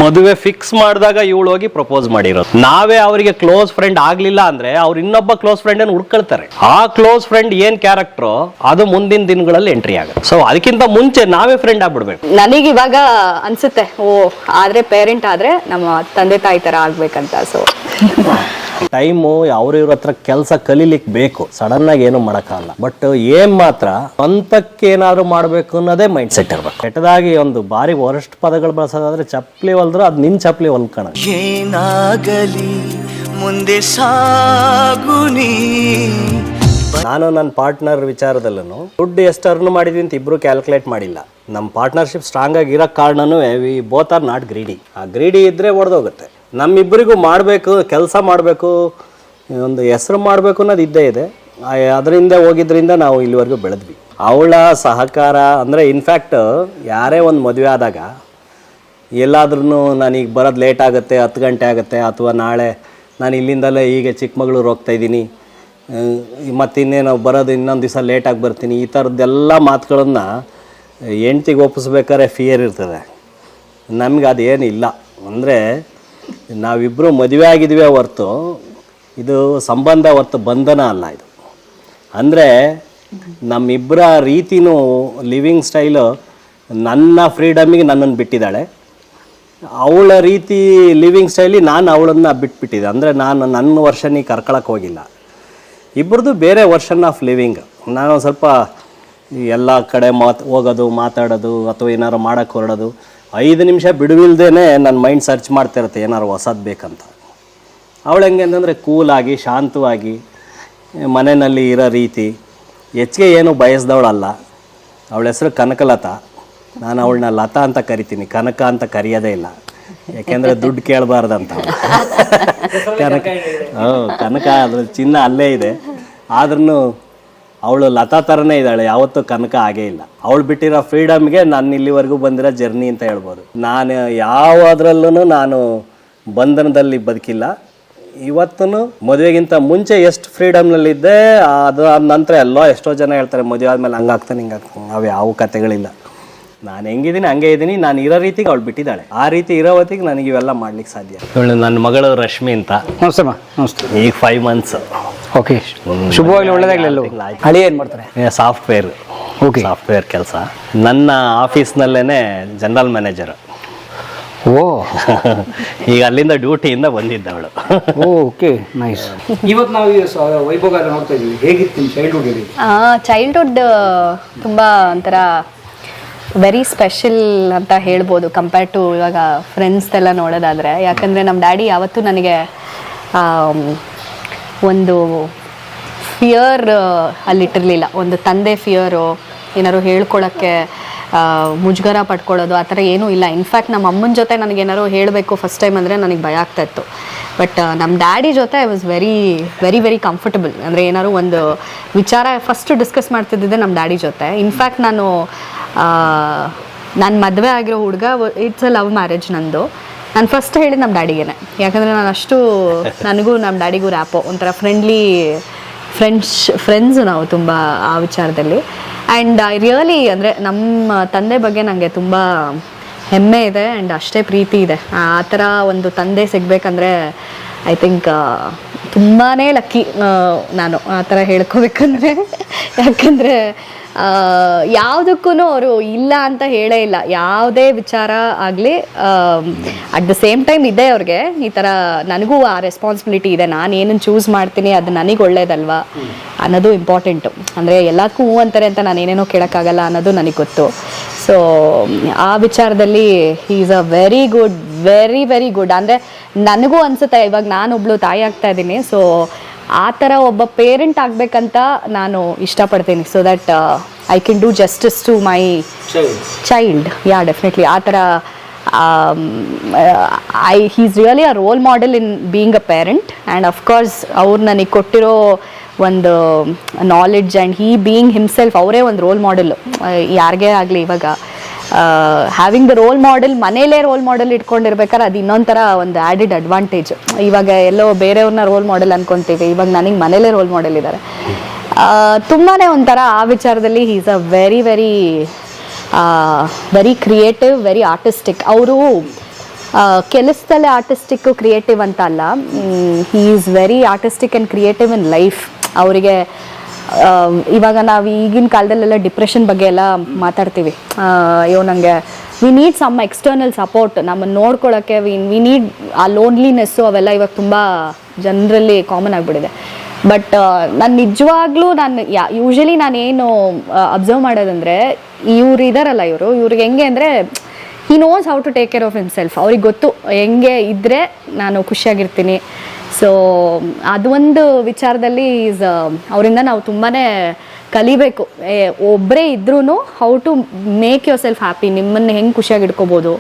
ಮದುವೆ ಫಿಕ್ಸ್ ಮಾಡಿದಾಗ ಇವಳು ಹೋಗಿ ಪ್ರಪೋಸ್ ಮಾಡಿರೋದು. ನಾವೇ ಅವರಿಗೆ ಕ್ಲೋಸ್ ಫ್ರೆಂಡ್ ಆಗ್ಲಿಲ್ಲ ಅಂದ್ರೆ ಅವ್ರು ಇನ್ನೊಬ್ಬ ಕ್ಲೋಸ್ ಫ್ರೆಂಡ್ ಅನ್ನು ಹುಡ್ಕೊಳ್ತಾರೆ. ಆ ಕ್ಲೋಸ್ ಫ್ರೆಂಡ್ ಏನ್ ಕ್ಯಾರೆಕ್ಟರ್ ಅದು ಮುಂದಿನ ದಿನಗಳಲ್ಲಿ ಎಂಟ್ರಿ ಆಗುತ್ತೆ. ಸೊ ಅದಕ್ಕಿಂತ ಮುಂಚೆ ನಾವೇ ಫ್ರೆಂಡ್ ಆಗ್ಬಿಡ್ಬೇಕು. ನನಗೆ ಇವಾಗ ಅನ್ಸುತ್ತೆ, ಆದ್ರೆ ಪೇರೆಂಟ್ ಆದ್ರೆ ನಮ್ಮ ತಂದೆ ತಾಯಿ ತರ ಆಗ್ಬೇಕಂತ. ಸೊ ಟೈಮು ಅವ್ರಿವ್ರ ಹತ್ರ ಕೆಲಸ ಕಲೀಲಿಕ್ಕೆ ಬೇಕು, ಸಡನ್ ಆಗಿ ಏನು ಮಾಡೋಕ್ಕಾಗಲ್ಲ. ಬಟ್ ಏನ್ ಮಾತ್ರ ಸ್ವಂತಕ್ಕೆ ಏನಾದ್ರು ಮಾಡ್ಬೇಕು ಅನ್ನೋದೇ ಮೈಂಡ್ ಸೆಟ್ ಇರ್ಬೇಕು. ಕೆಟ್ಟದಾಗಿ ಒಂದು ಬಾರಿ ವರಸ್ಟ್ ಪದಗಳು ಬಳಸೋದಾದ್ರೆ ಚಪ್ಪಲಿ ಹೊಲ್ದ್ರು ಅದು ನಿನ್ ಚಪ್ಪಲಿ ಹೊಲ್ಕಣ. ಏನಾಗಲಿ ಮುಂದೆ ಸಾಗುನಿ. ನಾನು ನನ್ನ ಪಾರ್ಟ್ನರ್ ವಿಚಾರದಲ್ಲೂ ದುಡ್ಡು ಎಷ್ಟು ಅರ್ನ್ ಮಾಡಿದ್ವಿ ಅಂತ ಇಬ್ರು ಕ್ಯಾಲ್ಕುಲೇಟ್ ಮಾಡಿಲ್ಲ. ನಮ್ಮ ಪಾರ್ಟ್ನರ್ಶಿಪ್ ಸ್ಟ್ರಾಂಗ್ ಆಗಿರೋ ಕಾರಣನೂ we both are not greedy. ಆ ಗ್ರೀಡಿ ಇದ್ರೆ ಒಡೆದೋಗುತ್ತೆ. ನಮ್ಮಿಬ್ಬರಿಗೂ ಮಾಡಬೇಕು, ಕೆಲಸ ಮಾಡಬೇಕು, ಒಂದು ಹೆಸರು ಮಾಡಬೇಕು ಅನ್ನೋದು ಇದ್ದೇ ಇದೆ. ಅದರಿಂದ ಹೋಗಿದ್ರಿಂದ ನಾವು ಇಲ್ಲಿವರೆಗೂ ಬೆಳೆದ್ವಿ. ಅವಳ ಸಹಕಾರ ಅಂದರೆ ಇನ್ಫ್ಯಾಕ್ಟ್ ಯಾರೇ ಒಂದು ಮದುವೆ ಆದಾಗ ಎಲ್ಲಾದ್ರೂ ನನಗೆ ಬರೋದು ಲೇಟ್ ಆಗುತ್ತೆ, 10 ಗಂಟೆ ಆಗುತ್ತೆ, ಅಥವಾ ನಾಳೆ ನಾನು ಇಲ್ಲಿಂದಲೇ ಹೀಗೆ ಚಿಕ್ಕಮಗಳೂರು ಹೋಗ್ತಾಯಿದ್ದೀನಿ, ಮತ್ತಿನ್ನೇನು ಬರೋದು ಇನ್ನೊಂದು ದಿವಸ ಲೇಟಾಗಿ ಬರ್ತೀನಿ, ಈ ಥರದ್ದೆಲ್ಲ ಮಾತುಗಳನ್ನು ಹೆಂಡ್ತಿಗೆ ಒಪ್ಪಿಸ್ಬೇಕಾದ್ರೆ ಫಿಯರ್ ಇರ್ತದೆ. ನಮ್ಗೆ ಅದೇನಿಲ್ಲ. ಅಂದರೆ ನಾವಿಬ್ಬರು ಮದುವೆ ಆಗಿದ್ವಿ ಹೊರ್ತು ಇದು ಸಂಬಂಧ ಹೊರ್ತು ಬಂಧನ ಅಲ್ಲ ಇದು. ಅಂದರೆ ನಮ್ಮಿಬ್ಬರ ರೀತಿನೂ ಲಿವಿಂಗ್ ಸ್ಟೈಲು ನನ್ನ ಫ್ರೀಡಮಿಗೆ ನನ್ನನ್ನು ಬಿಟ್ಟಿದ್ದಾಳೆ, ಅವಳ ರೀತಿ ಲಿವಿಂಗ್ ಸ್ಟೈಲಿ ನಾನು ಅವಳನ್ನು ಬಿಟ್ಬಿಟ್ಟಿದ್ದೆ. ಅಂದರೆ ನಾನು ನನ್ನ ವರ್ಷನಿಗೆ ಕರ್ಕೊಳಕ್ಕೆ ಹೋಗಿಲ್ಲ. ಇಬ್ಬರದು ಬೇರೆ ವರ್ಷನ್ ಆಫ್ ಲಿವಿಂಗ್. ನಾನು ಸ್ವಲ್ಪ ಎಲ್ಲ ಕಡೆ ಹೋಗೋದು, ಮಾತಾಡೋದು, ಅಥವಾ ಏನಾರು ಮಾಡೋಕ್ಕೆ ಹೊರಡೋದು, 5 ನಿಮಿಷ ಬಿಡುವಿಲ್ದೇ ನನ್ನ ಮೈಂಡ್ ಸರ್ಚ್ ಮಾಡ್ತಿರುತ್ತೆ ಏನಾರು ಹೊಸದು ಬೇಕಂತ. ಅವಳು ಹೆಂಗೆ ಅಂತಂದರೆ ಕೂಲಾಗಿ ಶಾಂತವಾಗಿ ಮನೆಯಲ್ಲಿ ಇರೋ ರೀತಿ, ಹೆಚ್ಚಿಗೆ ಏನು ಬಯಸ್ದವಳಲ್ಲ. ಅವಳ ಹೆಸರು ಕನಕಲತಾ. ನಾನು ಅವಳನ್ನ ಲತಾ ಅಂತ ಕರಿತೀನಿ, ಕನಕ ಅಂತ ಕರೆಯೋದೇ ಇಲ್ಲ, ಯಾಕೆಂದರೆ ದುಡ್ಡು ಕೇಳಬಾರ್ದಂತ. ಕನಕ ಅದ್ರ ಚಿನ್ನ ಅಲ್ಲೇ ಇದೆ. ಆದ್ರೂ ಅವಳು ಲತಾ ಥರನೇ ಇದ್ದಾಳೆ, ಯಾವತ್ತೂ ಕನಕ ಆಗೇ ಇಲ್ಲ. ಅವಳು ಬಿಟ್ಟಿರೋ ಫ್ರೀಡಮ್ಗೆ ನಾನು ಇಲ್ಲಿವರೆಗೂ ಬಂದಿರೋ ಜರ್ನಿ ಅಂತ ಹೇಳ್ಬೋದು. ನಾನು ಯಾವುದ್ರಲ್ಲೂ ನಾನು ಬಂಧನದಲ್ಲಿ ಬದುಕಿಲ್ಲ. ಇವತ್ತೂ ಮದುವೆಗಿಂತ ಮುಂಚೆ ಎಷ್ಟು ಫ್ರೀಡಮ್ನಲ್ಲಿದ್ದೆ, ಅದಾದ ನಂತರ ಎಲ್ಲೋ ಎಷ್ಟೋ ಜನ ಹೇಳ್ತಾರೆ ಮದುವೆ ಆದಮೇಲೆ ಹಂಗಾಗ್ತಾನೆ ಹಿಂಗಾಗ್ತಾನೆ. ಅವು ಯಾವ ಕತೆಗಳಿಲ್ಲ. ನಾನು ಹೆಂಗಿದ್ದೀನಿ ಹಂಗೆ ಇದ್ದೀನಿ. ನಾನು ಇರೋ ರೀತಿಗೆ ಅವಳು ಬಿಟ್ಟಿದ್ದಾಳೆ. ಆ ರೀತಿ ಇರೋ ಹೊತ್ತಿಗೆ ನನಗೆ ಇವೆಲ್ಲ ಮಾಡ್ಲಿಕ್ಕೆ ಸಾಧ್ಯ. ನನ್ನ ಮಗಳು ರಶ್ಮಿ ಅಂತ. ನಮಸ್ತೆ ನಮಸ್ತೆ. ಈಗ 5 months. ಓಕೆ, ಶುಭವಾಗಲಿ, ಒಳ್ಳೆದಾಗಲಿ. ಹಳಿ ಏನು ಮಾಡ್ತಾರೆ? ಸಾಫ್ಟ್ವೇರ್. ಓಕೆ, ಸಾಫ್ಟ್ವೇರ್ ಕೆಲಸ. ನನ್ನ ಆಫೀಸ್ನಲ್ಲೇ ಜನರಲ್ ಮ್ಯಾನೇಜರ್. ಓ ಈಗ ಅಲ್ಲಿಂದ ಡ್ಯೂಟಿಯಿಂದ ಬಂದಿದ್ದವಳು. Okay, nice. ಇವತ್ತು ನಾವು ವೈಭೋಗ ನೋಡ್ತಾ ಇದ್ದೀವಿ. ಹೇಗಿತ್ತು ನಿಮ್ಮ ಚೈಲ್ಡ್ಹುಡ್? ಚೈಲ್ಡ್ಹುಡ್ ತುಂಬ ಒಂಥರ ವೆರಿ ಸ್ಪೆಷಲ್ ಅಂತ ಹೇಳ್ಬೋದು ಕಂಪೇರ್ ಟು ಇವಾಗ ಫ್ರೆಂಡ್ಸ್ದೆಲ್ಲ ನೋಡೋದಾದರೆ. ಯಾಕಂದರೆ ನಮ್ಮ ಡ್ಯಾಡಿ ಯಾವತ್ತೂ ನನಗೆ ಒಂದು ಫಿಯರ್ ಅಲ್ಲಿಟ್ಟಿರಲಿಲ್ಲ. ಒಂದು ತಂದೆ ಫಿಯರು, ಏನಾದ್ರು ಹೇಳ್ಕೊಳಕ್ಕೆ ಮುಜುಗರ ಪಡ್ಕೊಳ್ಳೋದು ಆ ಥರ ಏನೂ ಇಲ್ಲ. ಇನ್ಫ್ಯಾಕ್ಟ್ ನಮ್ಮ ಅಮ್ಮನ ಜೊತೆ ನನಗೇನಾದ್ರು ಹೇಳಬೇಕು ಫಸ್ಟ್ ಟೈಮ್ ಅಂದರೆ ನನಗೆ ಭಯ ಆಗ್ತಾಯಿತ್ತು. ಬಟ್ ನಮ್ಮ ಡ್ಯಾಡಿ ಜೊತೆ I was very very very comfortable. ಅಂದರೆ ಏನಾದ್ರು ಒಂದು ವಿಚಾರ ಫಸ್ಟ್ ಡಿಸ್ಕಸ್ ಮಾಡ್ತಿದ್ದೆ ನಮ್ಮ ಡ್ಯಾಡಿ ಜೊತೆ. ಇನ್ಫ್ಯಾಕ್ಟ್ ನಾನು ಮದುವೆ ಆಗಿರೋ ಹುಡುಗ, ಇಟ್ಸ್ ಅ ಲವ್ ಮ್ಯಾರೇಜ್ ನಂದು. ನಾನು ಫಸ್ಟ್ ಹೇಳಿದ್ದು ನಮ್ಮ ಡ್ಯಾಡಿಗೇನೆ. ಯಾಕಂದರೆ ನಾನು ಅಷ್ಟು ನನಗೂ ನಮ್ಮ ಡ್ಯಾಡಿಗೂ ರ್ಯಾಪೋ, ಒಂಥರ ಫ್ರೆಂಡ್ಸು ನಾವು ತುಂಬ ಆ ವಿಚಾರದಲ್ಲಿ. ಆ್ಯಂಡ್ ಐ ರಿಯಲಿ ಅಂದರೆ ನಮ್ಮ ತಂದೆ ಬಗ್ಗೆ ನನಗೆ ತುಂಬ ಹೆಮ್ಮೆ ಇದೆ ಆ್ಯಂಡ್ ಅಷ್ಟೇ ಪ್ರೀತಿ ಇದೆ. ಆ ಥರ ಒಂದು ತಂದೆ ಸಿಗಬೇಕಂದ್ರೆ ಐ ಥಿಂಕ್ ತುಂಬಾ ಲಕ್ಕಿ ನಾನು ಆ ಥರ ಹೇಳ್ಕೋಬೇಕಂದ್ರೆ. ಯಾಕಂದರೆ ಯಾವುದಕ್ಕೂ ಅವರು ಇಲ್ಲ ಅಂತ ಹೇಳೇ ಇಲ್ಲ. ಯಾವುದೇ ವಿಚಾರ ಆಗಲಿ ಅಟ್ ದ ಸೇಮ್ ಟೈಮ್ ಇದೆ ಅವ್ರಿಗೆ ಈ ಥರ ನನಗೂ ಆ ರೆಸ್ಪಾನ್ಸಿಬಿಲಿಟಿ ಇದೆ. ನಾನು ಏನನ್ನು ಚೂಸ್ ಮಾಡ್ತೀನಿ ಅದು ನನಗೆ ಒಳ್ಳೇದಲ್ವಾ ಅನ್ನೋದು ಇಂಪಾರ್ಟೆಂಟು. ಅಂದರೆ ಎಲ್ಲದಕ್ಕೂ ಹೂ ಅಂತಾರೆ ಅಂತ ನಾನು ಏನೇನೋ ಕೇಳೋಕ್ಕಾಗಲ್ಲ ಅನ್ನೋದು ನನಗೆ ಗೊತ್ತು. ಸೊ ಆ ವಿಚಾರದಲ್ಲಿ he is a very good, very very good. ಅಂದರೆ ನನಗೂ ಅನಿಸುತ್ತೆ ಇವಾಗ ನಾನೊಬ್ಳು ತಾಯಿ ಆಗ್ತಾ ಇದ್ದೀನಿ. ಸೊ ಆ ಥರ ಒಬ್ಬ ಪೇರೆಂಟ್ ಆಗಬೇಕಂತ ನಾನು ಇಷ್ಟಪಡ್ತೀನಿ. So that I can do justice to my child. Yeah, definitely ಆ ಥರ he's really a role model in being a parent. And of course ಅವ್ರು ನನಗೆ ಕೊಟ್ಟಿರೋ ಒಂದು knowledge and he being himself, ಅವರೇ ಒಂದು ರೋಲ್ ಮಾಡೆಲ್ಲು ಯಾರಿಗೇ ಆಗಲಿ. ಇವಾಗ ಹ್ಯಾವಿಂಗ್ ದ ರೋಲ್ ಮಾಡೆಲ್, ಮನೇಲೇ ರೋಲ್ ಮಾಡೆಲ್ ಇಟ್ಕೊಂಡಿರ್ಬೇಕಾದ್ರೆ ಅದು ಇನ್ನೊಂಥರ ಒಂದು ಆ್ಯಡೆಡ್ ಅಡ್ವಾಂಟೇಜ್. ಇವಾಗ ಎಲ್ಲೋ ಬೇರೆಯವ್ರನ್ನ ರೋಲ್ ಮಾಡೆಲ್ ಅನ್ಕೊತೀವಿ, ಇವಾಗ ನನಗೆ ಮನೇಲೇ ರೋಲ್ ಮಾಡೆಲ್ ಇದ್ದಾರೆ. ತುಂಬಾ ಒಂಥರ ಆ ವಿಚಾರದಲ್ಲಿ he is a very very very creative, very artistic. ಅವರು ಕೆಲಸದಲ್ಲೇ ಆರ್ಟಿಸ್ಟಿಕ್ಕು ಕ್ರಿಯೇಟಿವ್ ಅಂತ ಅಲ್ಲ, he is very artistic and creative in life. ಅವರಿಗೆ ಇವಾಗ ನಾವು ಈಗಿನ ಕಾಲದಲ್ಲೆಲ್ಲ ಡಿಪ್ರೆಷನ್ ಬಗ್ಗೆ ಎಲ್ಲ ಮಾತಾಡ್ತೀವಿ. ಅಯ್ಯೋ ನನಗೆ we need some external support, ನಮ್ಮನ್ನು ನೋಡ್ಕೊಳ್ಳೋಕ್ಕೆ ವಿ ನೀಡ್ ಆ ಲೋನ್ಲಿನೆಸ್ಸು ಅವೆಲ್ಲ ಇವಾಗ ತುಂಬ ಜನರಲ್ಲಿ ಕಾಮನ್ ಆಗಿಬಿಟ್ಟಿದೆ. ಬಟ್ ನಾನು ನಿಜವಾಗ್ಲೂ ಯೂಶಲಿ ನಾನೇನು ಅಬ್ಸರ್ವ್ ಮಾಡೋದಂದರೆ, ಇವ್ರು ಇದ್ದಾರಲ್ಲ ಇವ್ರಿಗೆ ಹೆಂಗೆ ಅಂದರೆ he knows how to take care of himself. ಅವ್ರಿಗೆ ಗೊತ್ತು ಹೆಂಗೆ ಇದ್ದರೆ ನಾನು ಖುಷಿಯಾಗಿರ್ತೀನಿ. ಸೊ ಅದು ಒಂದು ವಿಚಾರದಲ್ಲಿ ಅವರಿಂದ ನಾವು ತುಂಬಾ ಕಲಿಬೇಕು. ಒಬ್ಬರೇ ಇದ್ರೂ how to make yourself happy, ನಿಮ್ಮನ್ನು ಹೆಂಗೆ ಖುಷಿಯಾಗಿ ಇಟ್ಕೋಬೋದು,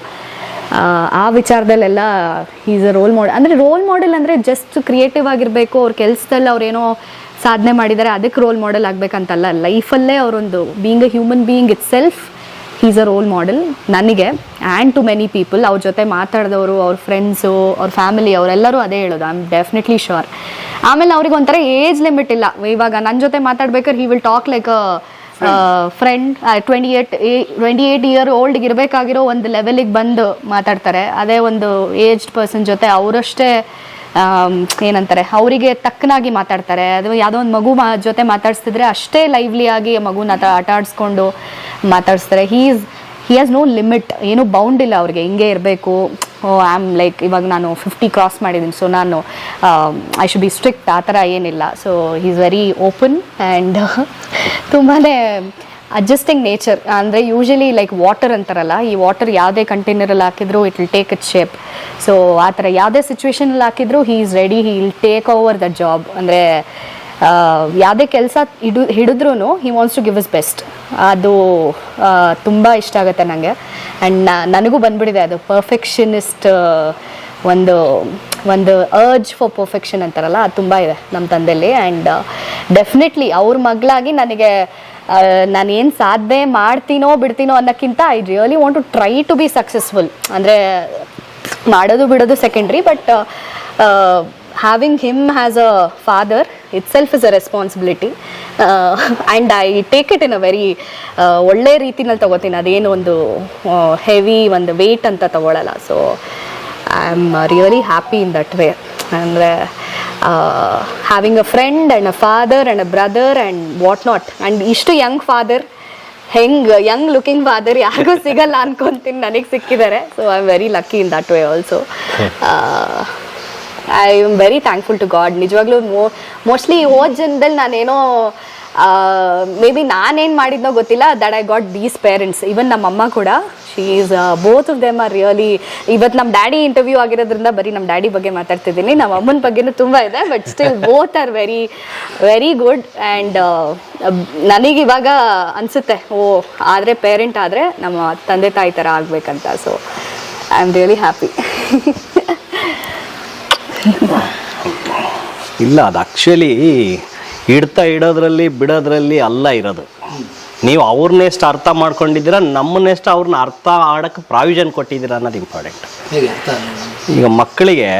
ಆ ವಿಚಾರದಲ್ಲೆಲ್ಲ ಈಸ್ ಅ ರೋಲ್ ಮಾಡೆಲ್. ಅಂದರೆ ರೋಲ್ ಮಾಡೆಲ್ ಅಂದರೆ ಜಸ್ಟ್ ಕ್ರಿಯೇಟಿವ್ ಆಗಿರಬೇಕು, ಅವ್ರ ಕೆಲಸದಲ್ಲಿ ಅವ್ರೇನೋ ಸಾಧನೆ ಮಾಡಿದ್ದಾರೆ ಅದಕ್ಕೆ ರೋಲ್ ಮಾಡೆಲ್ ಆಗಬೇಕಂತಲ್ಲ. ಲೈಫಲ್ಲೇ ಅವರೊಂದು being a human being it self is a role model ನನಗೆ ಆ್ಯಂಡ್ ಟು ಮೆನಿ ಪೀಪಲ್. ಅವ್ರ ಜೊತೆ ಮಾತಾಡಿದವರು, ಅವ್ರ ಫ್ರೆಂಡ್ಸು, ಅವ್ರ ಫ್ಯಾಮಿಲಿ, ಅವರೆಲ್ಲರೂ ಅದೇ ಹೇಳೋದು. I am definitely sure. ಆಮೇಲೆ ಅವ್ರಿಗೆ ಒಂಥರ ಏಜ್ ಲಿಮಿಟ್ ಇಲ್ಲ. ಇವಾಗ ನನ್ನ ಜೊತೆ ಮಾತಾಡ್ಬೇಕಾದ್ರೆ he will talk like a friend. 28 year ಓಲ್ಡ್ಗೆ ಇರಬೇಕಾಗಿರೋ ಒಂದು ಲೆವೆಲಿಗೆ ಬಂದು ಮಾತಾಡ್ತಾರೆ. ಅದೇ ಒಂದು ಏಜ್ಡ್ ಪರ್ಸನ್ ಜೊತೆ ಅವರಷ್ಟೇ ಏನಂತಾರೆ ಅವರಿಗೆ ತಕ್ಕನಾಗಿ ಮಾತಾಡ್ತಾರೆ. ಅದು ಯಾವುದೋ ಒಂದು ಮಗು ಜೊತೆ ಮಾತಾಡಿಸ್ತಿದ್ರೆ ಅಷ್ಟೇ ಲೈವ್ಲಿಯಾಗಿ ಮಗುನ ಆಟ ಆಡಿಸ್ಕೊಂಡು ಮಾತಾಡಿಸ್ತಾರೆ. ಹಿ ಹ್ಯಾಸ್ ನೋ ಲಿಮಿಟ್, ಏನೂ ಬೌಂಡ್ ಇಲ್ಲ ಅವ್ರಿಗೆ, ಹಿಂಗೆ ಇರಬೇಕು. ಐ ಆಮ್ ಲೈಕ್ ಇವಾಗ ನಾನು 50 ಕ್ರಾಸ್ ಮಾಡಿದ್ದೀನಿ, ಸೊ ನಾನು ಐ ಶುಡ್ ಬಿ ಸ್ಟ್ರಿಕ್ಟ್, ಆ ಥರ ಏನಿಲ್ಲ. So he is very open and ತುಂಬಾ ಅಡ್ಜಸ್ಟಿಂಗ್ ನೇಚರ್. ಅಂದರೆ ಯೂಶಲಿ ಲೈಕ್ ವಾಟರ್ ಅಂತಾರಲ್ಲ, ಈ ವಾಟರ್ ಯಾವುದೇ ಕಂಟೈನರಲ್ಲಿ ಹಾಕಿದ್ರು it will take it shape. So ಆ ಥರ ಯಾವುದೇ ಸಿಚುವೇಶನಲ್ಲಿ ಹಾಕಿದ್ರು he is ready, he will take over the job. ಅಂದರೆ ಯಾವುದೇ ಕೆಲಸ ಹಿಡಿದ್ರೂ he wants to give his best. ಅದು ತುಂಬ ಇಷ್ಟ ಆಗುತ್ತೆ ನನಗೆ. ಆ್ಯಂಡ್ ನನಗೂ ಬಂದ್ಬಿಟ್ಟಿದೆ ಅದು ಪರ್ಫೆಕ್ಷನಿಸ್ಟ್ ಒಂದು ಅರ್ಜ್ ಫಾರ್ ಪರ್ಫೆಕ್ಷನ್ ಅಂತಾರಲ್ಲ, ಅದು ತುಂಬ ಇದೆ ನಮ್ಮ ತಂದೆಯಲ್ಲಿ. ಆ್ಯಂಡ್ ಡೆಫಿನೆಟ್ಲಿ ಅವ್ರ ಮಗಳಾಗಿ ನನಗೆ ನಾನೇನು ಸಾಧನೆ ಮಾಡ್ತೀನೋ ಬಿಡ್ತೀನೋ ಅನ್ನೋಕ್ಕಿಂತ I really want to try to be successful. ಅಂದರೆ ಮಾಡೋದು ಬಿಡೋದು secondary, but having him as a father itself is a responsibility, and I take it in a very ಒಳ್ಳೆ ರೀತಿನಲ್ಲಿ ತಗೋತೀನಿ. ಅದೇನು ಒಂದು ಹೆವಿ ಒಂದು ವೆಯ್ಟ್ ಅಂತ ತಗೊಳ್ಳಲ್ಲ. So I am really happy in that way. ಅಂದರೆ having a friend and a father and a brother and what not. And ಇಷ್ಟು young father, young looking father ಯಾರಿಗೂ ಸಿಗಲ್ಲ ಅನ್ಕೊತೀನಿ, ನನಗೆ ಸಿಕ್ಕಿದ್ದಾರೆ. So I am very lucky in that way also. I am very thankful to God. ನಿಜವಾಗ್ಲೂ mostly ಹೋದ ಜನದಲ್ಲಿ ನಾನೇನೋ ಮೇ ಬಿ ನಾನೇನು ಮಾಡಿದ್ನೋ ಗೊತ್ತಿಲ್ಲ, that I got these parents. Even ನಮ್ಮಮ್ಮ ಕೂಡ, she is both of them are really. ಇವತ್ತು ನಮ್ಮ ಡ್ಯಾಡಿ ಇಂಟರ್ವ್ಯೂ ಆಗಿರೋದ್ರಿಂದ ಬರೀ ನಮ್ಮ ಡ್ಯಾಡಿ ಬಗ್ಗೆ ಮಾತಾಡ್ತಿದ್ದೀನಿ, ನಮ್ಮ ಅಮ್ಮನ ಬಗ್ಗೆನೂ ತುಂಬ ಇದೆ. But still both are very very good. And ನನಗಿವಾಗ ಅನಿಸುತ್ತೆ, ಆದರೆ ಪೇರೆಂಟ್ ಆದರೆ ನಮ್ಮ ತಂದೆ ತಾಯಿ ಥರ ಆಗಬೇಕಂತ. So I am really happy. ಇಲ್ಲ, ಅದು ಆ್ಯಕ್ಚುಲಿ ಇಡೋದ್ರಲ್ಲಿ ಬಿಡೋದ್ರಲ್ಲಿ ಅಲ್ಲ ಇರೋದು. ನೀವು ಅವ್ರನ್ನೆಷ್ಟು ಅರ್ಥ ಮಾಡ್ಕೊಂಡಿದ್ದೀರಾ, ನಮ್ಮನ್ನೆಷ್ಟು ಅವ್ರನ್ನ ಅರ್ಥ ಆಡೋಕ್ಕೆ ಪ್ರಾವಿಷನ್ ಕೊಟ್ಟಿದ್ದೀರಾ ಅನ್ನೋದು ಇಂಪಾರ್ಟೆಂಟ್. ಈಗ ಮಕ್ಕಳಿಗೆ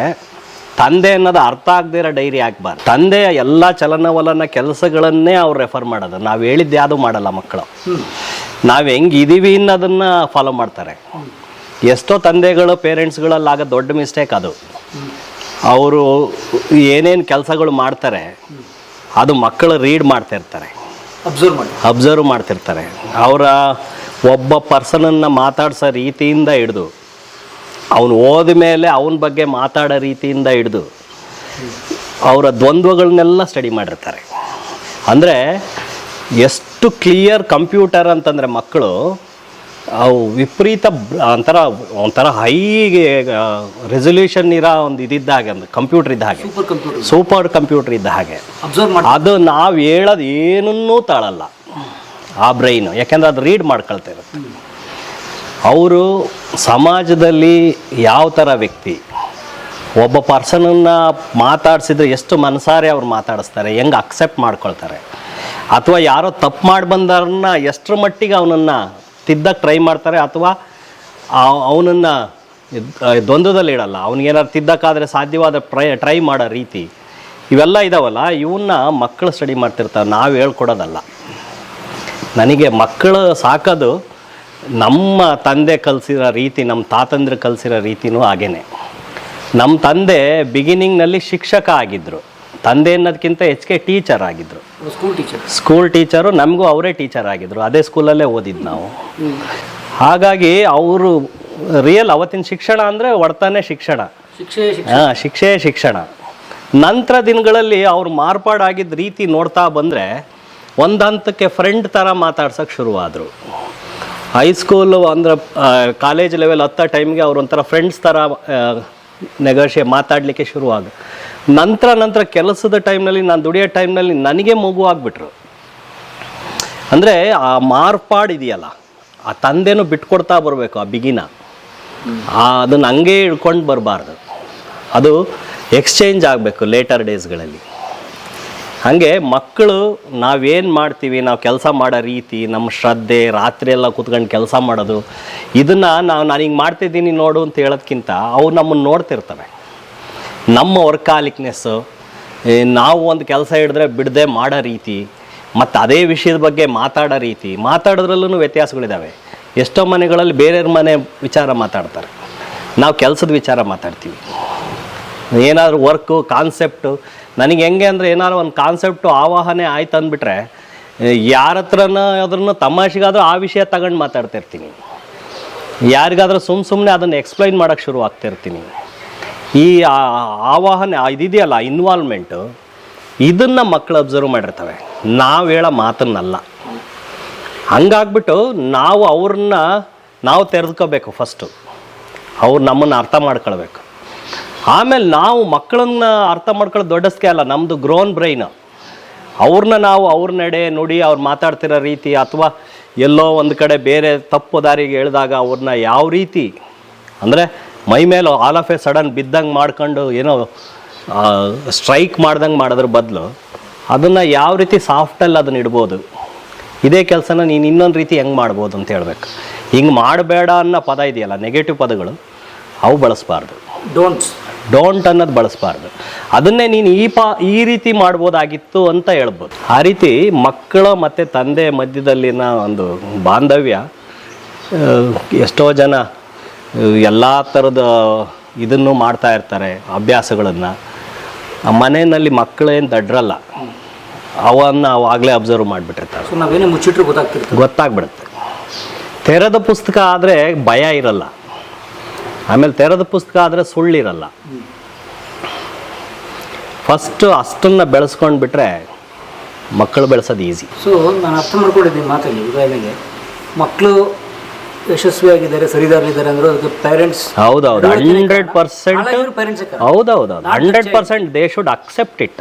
ತಂದೆ ಅನ್ನೋದು ಅರ್ಥ ಆಗದೇ ಇರೋ ಡೈರಿ ಆಗಬಾರ್ದು. ತಂದೆಯ ಎಲ್ಲ ಚಲನವಲನ ಕೆಲಸಗಳನ್ನೇ ಅವ್ರು ರೆಫರ್ ಮಾಡೋದು. ನಾವು ಹೇಳಿದ್ದು ಯಾವುದು ಮಾಡಲ್ಲ ಮಕ್ಕಳು. ನಾವು ಹೆಂಗಿದ್ದೀವಿ ಅನ್ನೋದನ್ನು ಫಾಲೋ ಮಾಡ್ತಾರೆ. ಎಷ್ಟೋ ತಂದೆಗಳು ಪೇರೆಂಟ್ಸ್ಗಳಲ್ಲಾಗ ದೊಡ್ಡ ಮಿಸ್ಟೇಕ್ ಅದು. ಅವರು ಏನೇನು ಕೆಲಸಗಳು ಮಾಡ್ತಾರೆ ಅದು ಮಕ್ಕಳು ರೀಡ್ ಮಾಡ್ತಿರ್ತಾರೆ, ಅಬ್ಸರ್ವ್ ಮಾಡ್ತಿರ್ತಾರೆ. ಅವರ ಒಬ್ಬ ಪರ್ಸನನ್ನು ಮಾತಾಡ್ಸೋ ರೀತಿಯಿಂದ ಹಿಡಿದು, ಅವನು ಹೋದ ಮೇಲೆ ಅವನ ಬಗ್ಗೆ ಮಾತಾಡೋ ರೀತಿಯಿಂದ ಹಿಡಿದು ಅವರ ದ್ವಂದ್ವಗಳನ್ನೆಲ್ಲ ಸ್ಟಡಿ ಮಾಡಿರ್ತಾರೆ. ಅಂದರೆ ಎಷ್ಟು ಕ್ಲಿಯರ್ ಕಂಪ್ಯೂಟರ್ ಅಂತಂದರೆ ಮಕ್ಕಳು ಅವು ವಿಪರೀತ ಒಂಥರ ಹೈ ರೆಸೊಲ್ಯೂಷನ್ ಇರೋ ಒಂದು ಇದ್ದ ಹಾಗೆ, ಒಂದು ಕಂಪ್ಯೂಟರ್ ಇದ್ದ ಹಾಗೆ, ಸೂಪರ್ ಕಂಪ್ಯೂಟರ್ ಇದ್ದ ಹಾಗೆ. ಅದು ನಾವು ಹೇಳೋದು ಏನನ್ನೂ ತಾಳಲ್ಲ ಆ ಬ್ರೈನು, ಯಾಕೆಂದ್ರೆ ಅದು ರೀಡ್ ಮಾಡ್ಕೊಳ್ತಾ ಇರುತ್ತೆ. ಅವರು ಸಮಾಜದಲ್ಲಿ ಯಾವ ಥರ ವ್ಯಕ್ತಿ, ಒಬ್ಬ ಪರ್ಸನನ್ನು ಮಾತಾಡಿಸಿದ್ರೆ ಎಷ್ಟು ಮನಸಾರೆ ಅವ್ರು ಮಾತಾಡಿಸ್ತಾರೆ, ಹೆಂಗೆ ಅಕ್ಸೆಪ್ಟ್ ಮಾಡ್ಕೊಳ್ತಾರೆ, ಅಥವಾ ಯಾರೋ ತಪ್ಪು ಮಾಡಿ ಬಂದವ್ರನ್ನ ಎಷ್ಟರ ಮಟ್ಟಿಗೆ ಅವನನ್ನು ತಿದ್ದಕ್ಕೆ ಟ್ರೈ ಮಾಡ್ತಾರೆ, ಅಥವಾ ಅವನನ್ನು ದ್ವಂದ್ವದಲ್ಲಿ ಇಡಲ್ಲ. ಅವ್ನಿಗೇನಾದ್ರು ತಿದ್ದಕ್ಕಾದರೆ ಸಾಧ್ಯವಾದ ಟ್ರೈ ಮಾಡೋ ರೀತಿ ಇವೆಲ್ಲ ಇದಾವಲ್ಲ, ಇವನ್ನ ಮಕ್ಕಳು ಸ್ಟಡಿ ಮಾಡ್ತಿರ್ತಾರೆ, ನಾವು ಹೇಳ್ಕೊಡೋದಲ್ಲ. ನನಗೆ ಮಕ್ಕಳು ಸಾಕೋದು ನಮ್ಮ ತಂದೆ ಕಲಿಸಿರೋ ರೀತಿ, ನಮ್ಮ ತಾತಂದ್ರೆ ಕಲಿಸಿರೋ ರೀತಿನೂ ಹಾಗೇನೆ. ನಮ್ಮ ತಂದೆ ಬಿಗಿನಿಂಗ್ನಲ್ಲಿ ಶಿಕ್ಷಕ ಆಗಿದ್ದರು, ತಂದೆ ಅನ್ನೋದಕ್ಕಿಂತ ಹೆಚ್ಚಿಗೆ ಟೀಚರ್ ಆಗಿದ್ದರು. ಸ್ಕೂಲ್ ಟೀಚರು, ನಮಗೂ ಅವರೇ ಟೀಚರ್ ಆಗಿದ್ದರು, ಅದೇ ಸ್ಕೂಲಲ್ಲೇ ಓದಿದ್ದು ನಾವು. ಹಾಗಾಗಿ ಅವರು ರಿಯಲ್ ಅವತ್ತಿನ ಶಿಕ್ಷಣ ಅಂದರೆ ಹೊಡ್ತಾನೆ ಶಿಕ್ಷಣ, ಶಿಕ್ಷೆ ಶಿಕ್ಷಣ. ನಂತರ ದಿನಗಳಲ್ಲಿ ಅವ್ರು ಮಾರ್ಪಾಡಾಗಿದ್ದ ರೀತಿ ನೋಡ್ತಾ ಬಂದರೆ ಒಂದು ಹಂತಕ್ಕೆ ಫ್ರೆಂಡ್ ಥರ ಮಾತಾಡ್ಸೋಕ್ಕೆ ಶುರುವಾದರು. ಹೈಸ್ಕೂಲು ಅಂದ್ರೆ ಕಾಲೇಜ್ ಲೆವೆಲ್ ಹತ್ತೋ ಟೈಮ್ಗೆ ಅವ್ರು ಒಂಥರ ಫ್ರೆಂಡ್ಸ್ ಥರ ಮಾತಾಡಲಿಕ್ಕೆ ಶುರುವಾಗ. ನಂತರ ಕೆಲಸದ ಟೈಮ್ನಲ್ಲಿ, ನಾನು ದುಡಿಯೋ ಟೈಮ್ನಲ್ಲಿ ನನಗೆ ಮಗು ಆಗಿಬಿಟ್ರು. ಅಂದರೆ ಆ ಮಾರ್ಪಾಡಿದೆಯಲ್ಲ, ಆ ತಂದೆನೂ ಬಿಟ್ಕೊಡ್ತಾ ಬರಬೇಕು ಆ ಬಿಗಿನ, ಅದನ್ನು ಹಂಗೆ ಹಿಡ್ಕೊಂಡು ಬರಬಾರ್ದು, ಅದು ಎಕ್ಸ್ಚೇಂಜ್ ಆಗಬೇಕು ಲೇಟರ್ ಡೇಸ್ಗಳಲ್ಲಿ. ಹಾಗೆ ಮಕ್ಕಳು ನಾವೇನು ಮಾಡ್ತೀವಿ, ನಾವು ಕೆಲಸ ಮಾಡೋ ರೀತಿ, ನಮ್ಮ ಶ್ರದ್ಧೆ, ರಾತ್ರಿ ಎಲ್ಲ ಕೂತ್ಕೊಂಡು ಕೆಲಸ ಮಾಡೋದು, ಇದನ್ನು ನಾನು ಹಿಂಗೆ ಮಾಡ್ತಿದ್ದೀನಿ ನೋಡು ಅಂತ ಹೇಳೋದ್ಕಿಂತ ಅವು ನಮ್ಮನ್ನು ನೋಡ್ತಿರ್ತವೆ. ನಮ್ಮ ವರ್ಕಾಲಿಕ್ನೆಸ್ಸು, ನಾವು ಒಂದು ಕೆಲಸ ಹಿಡಿದ್ರೆ ಬಿಡದೆ ಮಾಡೋ ರೀತಿ, ಮತ್ತು ಅದೇ ವಿಷಯದ ಬಗ್ಗೆ ಮಾತಾಡೋ ರೀತಿ, ಮಾತಾಡೋದ್ರಲ್ಲೂ ವ್ಯತ್ಯಾಸಗಳಿದ್ದಾವೆ. ಎಷ್ಟೋ ಮನೆಗಳಲ್ಲಿ ಬೇರೆಯವ್ರ ಮನೆ ವಿಚಾರ ಮಾತಾಡ್ತಾರೆ, ನಾವು ಕೆಲಸದ ವಿಚಾರ ಮಾತಾಡ್ತೀವಿ. ಏನಾದರೂ ವರ್ಕು ಕಾನ್ಸೆಪ್ಟು, ನನಗೆ ಹೆಂಗೆ ಅಂದರೆ ಏನಾದ್ರು ಒಂದು ಕಾನ್ಸೆಪ್ಟು ಆವಾಹನೆ ಆಯ್ತು ಅಂದ್ಬಿಟ್ರೆ ಯಾರ ಹತ್ರನ ಅದನ್ನು ತಮಾಷೆಗಾದರೂ ಆ ವಿಷಯ ತಗೊಂಡು ಮಾತಾಡ್ತಿರ್ತೀನಿ, ಯಾರಿಗಾದ್ರೂ ಸುಮ್ಮನೆ ಅದನ್ನು ಎಕ್ಸ್ಪ್ಲೈನ್ ಮಾಡೋಕ್ಕೆ ಶುರು ಆಗ್ತಿರ್ತೀನಿ. ಈ ಆವಾಹನೆ ಇದಿದೆಯಲ್ಲ, ಇನ್ವಾಲ್ವ್ಮೆಂಟು, ಇದನ್ನು ಮಕ್ಕಳು ಅಬ್ಸರ್ವ್ ಮಾಡಿರ್ತವೆ, ನಾವು ಹೇಳೋ ಮಾತನ್ನಲ್ಲ. ಹಂಗಾಗ್ಬಿಟ್ಟು ನಾವು ತೆರೆದುಕೋಬೇಕು ಫಸ್ಟು, ಅವ್ರು ನಮ್ಮನ್ನು ಅರ್ಥ ಮಾಡ್ಕೊಳ್ಬೇಕು. ಆಮೇಲೆ ನಾವು ಮಕ್ಕಳನ್ನ ಅರ್ಥ ಮಾಡ್ಕೊಳ್ಳೋದು ದೊಡ್ಡ ಸ್ಕೇ ಅಲ್ಲ, ನಮ್ಮದು ಗ್ರೋನ್ ಬ್ರೈನು. ನಾವು ಅವ್ರ ನಡೆ ನುಡಿ, ಅವ್ರು ಮಾತಾಡ್ತಿರೋ ರೀತಿ, ಅಥವಾ ಎಲ್ಲೋ ಒಂದು ಕಡೆ ಬೇರೆ ತಪ್ಪು ದಾರಿಗೆ ಎಳೆದಾಗ ಅವ್ರನ್ನ ಯಾವ ರೀತಿ ಅಂದರೆ ಮೈ ಮೇಲೆ ಆಲ್ ಆಫ್ ಎ ಸಡನ್ ಬಿದ್ದಂಗೆ ಮಾಡ್ಕೊಂಡು ಏನೋ ಸ್ಟ್ರೈಕ್ ಮಾಡ್ದಂಗೆ ಮಾಡೋದ್ರ ಬದಲು ಅದನ್ನು ಯಾವ ರೀತಿ ಸಾಫ್ಟಲ್ಲಿ ಅದನ್ನ ಇಡ್ಬೋದು, ಇದೇ ಕೆಲಸನ ನೀನು ಇನ್ನೊಂದು ರೀತಿ ಹೆಂಗೆ ಮಾಡ್ಬೋದು ಅಂತ ಹೇಳ್ಬೇಕು. ಹಿಂಗೆ ಮಾಡಬೇಡ ಅನ್ನೋ ಪದ ಇದೆಯಲ್ಲ, ನೆಗೆಟಿವ್ ಪದಗಳು, ಅವು ಬಳಸಬಾರ್ದು. ಡೋಂಟ್ ಅನ್ನೋದು ಬಳಸಬಾರ್ದು. ಅದನ್ನೇ ನೀನು ಈ ರೀತಿ ಮಾಡ್ಬೋದಾಗಿತ್ತು ಅಂತ ಹೇಳ್ಬೋದು. ಆ ರೀತಿ ಮಕ್ಕಳ ಮತ್ತು ತಂದೆ ಮಧ್ಯದಲ್ಲಿನ ಒಂದು ಬಾಂಧವ್ಯ, ಎಷ್ಟೋ ಜನ ಎಲ್ಲ ಥರದ ಇದನ್ನು ಮಾಡ್ತಾ ಇರ್ತಾರೆ, ಅಭ್ಯಾಸಗಳನ್ನು. ಆ ಮನೆಯಲ್ಲಿ ಮಕ್ಕಳೇನು ದಡ್ರಲ್ಲ, ಅವನ್ನು ಅವಾಗಲೇ ಅಬ್ಸರ್ವ್ ಮಾಡಿಬಿಟ್ಟಿರ್ತಾರೆ. ನಾವೇನೇ ಮುಚ್ಚಿಟ್ರು ಗೊತ್ತಾಗ್ಬಿಡುತ್ತೆ. ತೆರೆದ ಪುಸ್ತಕ ಆದರೆ ಭಯ ಇರಲ್ಲ, ಆಮೇಲೆ ತೆರೆದ ಪುಸ್ತಕ ಆದರೆ ಸುಳ್ಳಿರಲ್ಲ. ಫಸ್ಟು ಅಷ್ಟನ್ನು ಬೆಳೆಸ್ಕೊಂಡು ಬಿಟ್ರೆ ಮಕ್ಕಳು ಬೆಳೆಸೋದು ಈಸಿ. ಸೊ ನಾನು ಅರ್ಥ ಮಾಡ್ಕೊಂಡಿದ್ದೀನಿ ಮಾತಲ್ಲಿ. ಉದಾಹರಣೆಗೆ ಮಕ್ಕಳು ಯಶಸ್ವಿಯಾಗಿದ್ದಾರೆ, ಸರಿದಾರಲ್ಲಿದ್ದಾರೆ ಅಂದ್ರೆ ಅದಕ್ಕೆ ಪೇರೆಂಟ್ಸ್, ಹೌದೌದು, 100%, ಹೌದೌದು, 100% ದೇ ಶುಡ್ ಅಕ್ಸೆಪ್ಟ್ ಇಟ್.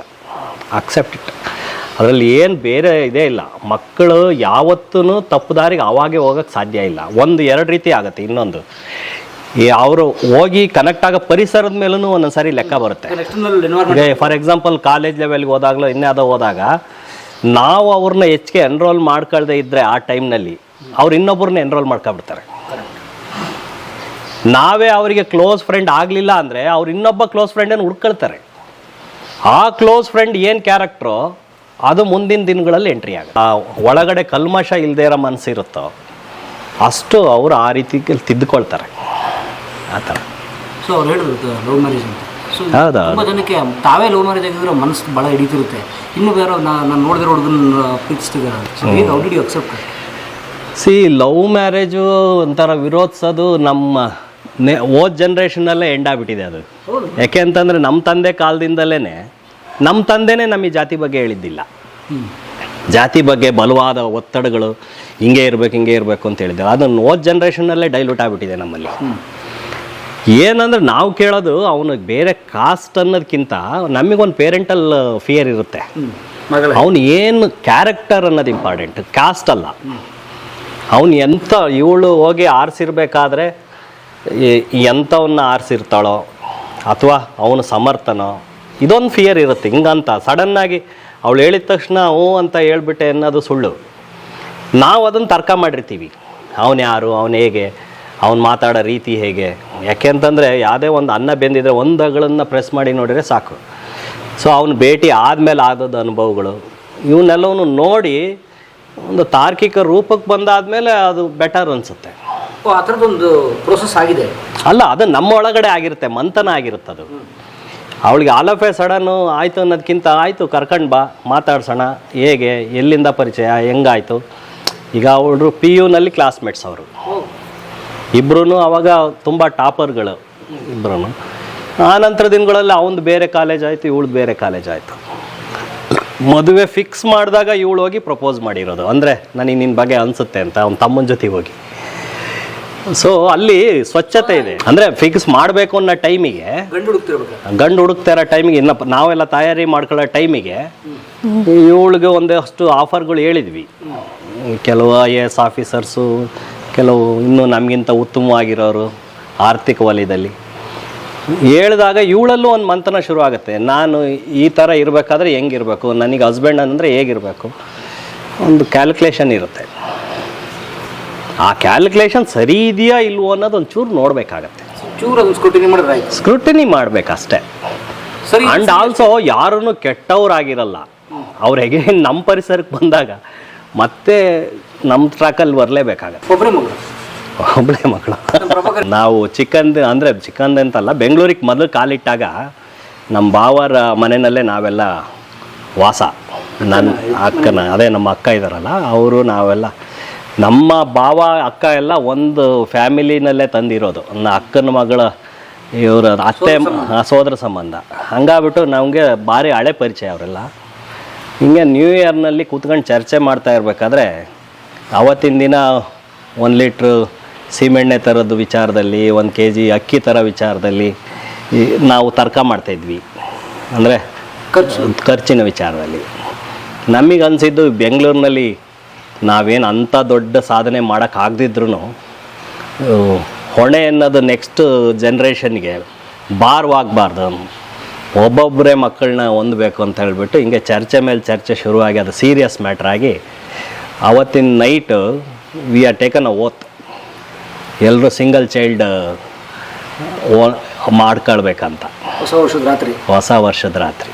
ಅದರಲ್ಲಿ ಏನು ಬೇರೆ ಇದೇ ಇಲ್ಲ. ಮಕ್ಕಳು ಯಾವತ್ತೂ ತಪ್ಪು ದಾರಿಗೆ ಅವಾಗೆ ಹೋಗೋಕ್ಕೆ ಸಾಧ್ಯ ಇಲ್ಲ. ಎರಡು ರೀತಿ ಆಗುತ್ತೆ. ಇನ್ನೊಂದು, ಅವರು ಹೋಗಿ ಕನೆಕ್ಟ್ ಆಗೋ ಪರಿಸರದ ಮೇಲೂ ಒಂದೊಂದು ಸಾರಿ ಲೆಕ್ಕ ಬರುತ್ತೆ. ಈಗ ಫಾರ್ ಎಕ್ಸಾಂಪಲ್ ಕಾಲೇಜ್ ಲೆವೆಲ್ಗೆ ಹೋದಾಗಲೂ ಇನ್ಯಾವುದೋ ಹೋದಾಗ ನಾವು ಅವ್ರನ್ನ ಹೆಚ್ಚಿಗೆ ಎನ್ರೋಲ್ ಮಾಡ್ಕೊಳ್ದೆ ಇದ್ದರೆ ಆ ಟೈಮ್ನಲ್ಲಿ ಅವ್ರು ಇನ್ನೊಬ್ಬರನ್ನ ಎನ್ರೋಲ್ ಮಾಡ್ಕೊಬಿಡ್ತಾರೆ. ನಾವೇ ಅವರಿಗೆ ಕ್ಲೋಸ್ ಫ್ರೆಂಡ್ ಆಗಲಿಲ್ಲ ಅಂದರೆ ಅವ್ರು ಇನ್ನೊಬ್ಬ ಕ್ಲೋಸ್ ಫ್ರೆಂಡನ್ನು ಹುಡ್ಕೊಳ್ತಾರೆ. ಆ ಕ್ಲೋಸ್ ಫ್ರೆಂಡ್ ಏನು ಕ್ಯಾರೆಕ್ಟ್ರೋ ಅದು ಮುಂದಿನ ದಿನಗಳಲ್ಲಿ ಎಂಟ್ರಿ ಆಗುತ್ತೆ. ಆ ಒಳಗಡೆ ಕಲ್ಮಶ ಇಲ್ಲದೆ ಇರೋ ಮನಸ್ಸಿರುತ್ತೋ ಅಷ್ಟು ಅವರು ಆ ರೀತಿ ತಿದ್ದುಕೊಳ್ತಾರೆ. ಆ ಥರ. ಸೊ ಅವ್ರು ಹೇಳಿದ್ರು ಲವ್ ಮ್ಯಾರೇಜ್ ಅಂತ. ಸೊ ಹೌದಾ, ತುಂಬ ಜನಕ್ಕೆ ತಾವೇ ಲವ್ ಮ್ಯಾರೇಜ್ ಆಗಿದ್ರೆ ಮನಸ್ಸು ಭಾಳ ಹಿಡಿತಿರುತ್ತೆ. ಇನ್ನು ಬೇರೆ ನಾನು ನೋಡಿದ್ರೆ ಹುಡುಗನ ಪ್ರೀತಿಸ್ತಿದ್ದಾರೆ. ಸೊ ಹೇಗೆ how did you accept? Love marriage ಒಂಥರ ವಿರೋಧಿಸೋದು ನಮ್ಮ ಓದ್ ಜನ್ರೇಷನಲ್ಲೇ ಎಂಡ್ ಆಗಿಬಿಟ್ಟಿದೆ ಅದು. ಯಾಕೆ ಅಂತಂದರೆ ನಮ್ಮ ತಂದೆ ಕಾಲದಿಂದಲೇ ನಮ್ಮ ತಂದೆನೇ ನಮಗೆ ಜಾತಿ ಬಗ್ಗೆ ಹೇಳಿದ್ದಿಲ್ಲ. ಜಾತಿ ಬಗ್ಗೆ ಬಲವಾದ ಒತ್ತಡಗಳು, ಹಿಂಗೆ ಇರಬೇಕು ಅಂತ ಹೇಳಿದ್ದಾರೆ. ಅದನ್ನು ಓದ್ ಜನ್ರೇಷನ್ನಲ್ಲೇ ಡೈಲ್ಯೂಟ್ ಆಗಿಬಿಟ್ಟಿದೆ ನಮ್ಮಲ್ಲಿ. ಏನಂದ್ರೆ ನಾವು ಕೇಳೋದು ಅವನಿಗೆ ಬೇರೆ ಕಾಸ್ಟ್ ಅನ್ನೋದಕ್ಕಿಂತ ನಮಗೊಂದು ಪೇರೆಂಟಲ್ ಫಿಯರ್ ಇರುತ್ತೆ. ಅವನು ಏನು ಕ್ಯಾರೆಕ್ಟರ್ ಅನ್ನೋದು ಇಂಪಾರ್ಟೆಂಟ್, ಕಾಸ್ಟ್ ಅಲ್ಲ. ಅವನು ಇವಳು ಹೋಗಿ ಆರಿಸಿರ್ಬೇಕಾದ್ರೆ ಎಂಥವನ್ನ ಆರಿಸಿರ್ತಾಳೋ ಅಥವಾ ಅವನು ಸಮರ್ಥನೋ, ಇದೊಂದು ಫಿಯರ್ ಇರುತ್ತೆ. ಹಿಂಗಂತ ಸಡನ್ನಾಗಿ ಅವಳು ಹೇಳಿದ ತಕ್ಷಣ ಅಂತ ಹೇಳ್ಬಿಟ್ಟೆ ಅನ್ನೋದು ಸುಳ್ಳು. ನಾವು ಅದನ್ನು ತರ್ಕ ಮಾಡಿರ್ತೀವಿ. ಅವನು ಯಾರು, ಅವನು ಹೇಗೆ, ಅವ್ನು ಮಾತಾಡೋ ರೀತಿ ಹೇಗೆ. ಯಾಕೆ ಅಂತಂದರೆ ಯಾವುದೇ ಒಂದು ಅನ್ನ ಬೆಂದಿದ್ರೆ ಒಂದು ಅಗಳನ್ನು ಪ್ರೆಸ್ ಮಾಡಿ ನೋಡಿದರೆ ಸಾಕು. ಸೊ ಅವನು ಭೇಟಿ ಆದಮೇಲೆ ಆದದ್ದು ಅನುಭವಗಳು ಇವನ್ನೆಲ್ಲವನ್ನು ನೋಡಿ ಒಂದು ತಾರ್ಕಿಕ ರೂಪಕ್ಕೆ ಬಂದಾದ್ಮೇಲೆ ಅದು ಬೆಟರ್ ಅನಿಸುತ್ತೆ. ಆ ಥರದ್ದೊಂದು ಪ್ರೋಸೆಸ್ ಆಗಿದೆ. ಅಲ್ಲ, ಅದು ನಮ್ಮ ಒಳಗಡೆ ಆಗಿರುತ್ತೆ, ಮಂಥನ ಆಗಿರುತ್ತೆ ಅದು. ಅವಳಿಗೆ ಆಲ್ ಆಫ್ ಎ ಸಡನ್ನು ಆಯಿತು ಅನ್ನೋದಕ್ಕಿಂತ ಆಯಿತು ಕರ್ಕೊಂಡು ಬಾ ಮಾತಾಡ್ಸೋಣ, ಹೇಗೆ, ಎಲ್ಲಿಂದ ಪರಿಚಯ, ಹೆಂಗಾಯಿತು. ಈಗ ಅವಳು PUನಲ್ಲಿ ಕ್ಲಾಸ್ಮೇಟ್ಸ್ ಅವರು ಇಬ್ಬರೂ ಅವಾಗ ತುಂಬ ಟಾಪರ್ಗಳು ಇಬ್ಬರೂ. ಆ ನಂತರ ದಿನಗಳಲ್ಲಿ ಅವನದು ಬೇರೆ ಕಾಲೇಜ್ ಆಯಿತು, ಇವಳು ಬೇರೆ ಕಾಲೇಜ್ ಆಯಿತು. ಮದುವೆ ಫಿಕ್ಸ್ ಮಾಡಿದಾಗ ಇವಳು ಹೋಗಿ ಪ್ರಪೋಸ್ ಮಾಡಿರೋದು, ಅಂದರೆ ನನಗೆ ನಿನ್ನ ಬಗ್ಗೆ ಅನಿಸುತ್ತೆ ಅಂತ ಅವ್ನ ತಮ್ಮನ ಜೊತೆಗೆ ಹೋಗಿ. ಸೊ ಅಲ್ಲಿ ಸ್ವಚ್ಛತೆ ಇದೆ. ಅಂದರೆ ಫಿಕ್ಸ್ ಮಾಡಬೇಕು ಅನ್ನೋ ಟೈಮಿಗೆ ಗಂಡು ಹುಡುಕ್ತಾ ಇರೋ ಟೈಮಿಗೆ ಇನ್ನು ನಾವೆಲ್ಲ ತಯಾರಿ ಮಾಡ್ಕೊಳ್ಳೋ ಟೈಮಿಗೆ ಇವಳಿಗೆ ಒಂದಷ್ಟು ಆಫರ್ಗಳು ಹೇಳಿದ್ವಿ. ಕೆಲವು IAS ಆಫೀಸರ್ಸು, ಕೆಲವು ಇನ್ನೂ ನಮಗಿಂತ ಉತ್ತಮವಾಗಿರೋರು ಆರ್ಥಿಕ ವಲಯದಲ್ಲಿ ಹೇಳಿದಾಗ ಇವಳಲ್ಲೂ ಒಂದು ಮಂಥನ ಶುರು ಆಗುತ್ತೆ. ನಾನು ಈ ಥರ ಇರಬೇಕಾದ್ರೆ ಹೆಂಗಿರಬೇಕು, ನನಗೆ ಹಸ್ಬೆಂಡ್ ಅಂದರೆ ಹೇಗಿರಬೇಕು, ಒಂದು ಕ್ಯಾಲ್ಕುಲೇಷನ್ ಇರುತ್ತೆ. ಆ ಕ್ಯಾಲ್ಕುಲೇಷನ್ ಸರಿ ಇದೆಯಾ ಇಲ್ವೋ ಅನ್ನೋದು ಒಂಚೂರು ನೋಡಬೇಕಾಗತ್ತೆ, ಸ್ಕ್ರೂಟಿನಿ ಮಾಡಬೇಕಷ್ಟೇ. ಆ್ಯಂಡ್ ಆಲ್ಸೋ ಯಾರೂ ಕೆಟ್ಟವರಾಗಿರಲ್ಲ. ಅವ್ರ ಹೇಗೆ ನಮ್ಮ ಪರಿಸರಕ್ಕೆ ಬಂದಾಗ ಮತ್ತೆ ನಮ್ಮ ಟ್ರ್ಯಾಕಲ್ಲಿ ಬರಲೇಬೇಕಾಗತ್ತೆ. ಒಬ್ಬಳೇ ಮಗಳು. ನಾವು ಚಿಕ್ಕಂದ ಅಂತಲ್ಲ, ಬೆಂಗಳೂರಿಗೆ ಮೊದಲು ಕಾಲಿಟ್ಟಾಗ ನಮ್ಮ ಭಾವರ ಮನೆಯಲ್ಲೇ ನಾವೆಲ್ಲ ವಾಸ. ನನ್ನ ಅಕ್ಕನ, ಅದೇ ನಮ್ಮ ಅಕ್ಕ ಇದ್ದಾರಲ್ಲ ಅವರು, ನಾವೆಲ್ಲ ನಮ್ಮ ಭಾವ ಅಕ್ಕ ಎಲ್ಲ ಒಂದು ಫ್ಯಾಮಿಲಿನಲ್ಲೇ ತಂದಿರೋದು. ನನ್ನ ಅಕ್ಕನ ಮಗಳ ಇವರ ಅತ್ತೆ ಸೋದರ ಸಂಬಂಧ. ಹಂಗಾಗ್ಬಿಟ್ಟು ನಮಗೆ ಭಾರಿ ಹಳೆ ಪರಿಚಯ ಅವರೆಲ್ಲ. ಹಿಂಗೆ ನ್ಯೂ ಇಯರ್ನಲ್ಲಿ ಕೂತ್ಕೊಂಡು ಚರ್ಚೆ ಮಾಡ್ತಾ ಇರಬೇಕಾದ್ರೆ ಅವತ್ತಿನ ದಿನ 1 ಲೀಟ್ರು ಸೀಮೆಣ್ಣೆ ಥರದ್ದು ವಿಚಾರದಲ್ಲಿ, 1 kg ಅಕ್ಕಿ ಥರ ವಿಚಾರದಲ್ಲಿ ನಾವು ತರ್ಕ ಮಾಡ್ತಾಯಿದ್ವಿ. ಅಂದರೆ ಖರ್ಚಿನ ವಿಚಾರದಲ್ಲಿ ನಮಗೆ ಅನಿಸಿದ್ದು ಬೆಂಗಳೂರಿನಲ್ಲಿ ನಾವೇನು ಅಂಥ ದೊಡ್ಡ ಸಾಧನೆ ಮಾಡೋಕ್ಕಾಗದಿದ್ರೂ ಹೊಣೆ ಅನ್ನೋದು ನೆಕ್ಸ್ಟ್ ಜನ್ರೇಷನ್ಗೆ ಭಾರವಾಗಬಾರ್ದು, ಒಬ್ಬೊಬ್ಬರೇ ಮಕ್ಕಳನ್ನ ಹೊಂದಬೇಕು ಅಂತ ಹೇಳ್ಬಿಟ್ಟು ಹಿಂಗೆ ಚರ್ಚೆ ಮೇಲೆ ಚರ್ಚೆ ಶುರುವಾಗಿ ಅದು ಸೀರಿಯಸ್ ಮ್ಯಾಟ್ರ್ ಆಗಿ ಅವತ್ತಿನ night we are taken a oath, ಎಲ್ಲರೂ ಸಿಂಗಲ್ ಚೈಲ್ಡ್ ಮಾಡ್ಕೊಳ್ಬೇಕಂತ ಹೊಸ ವರ್ಷದ ರಾತ್ರಿ.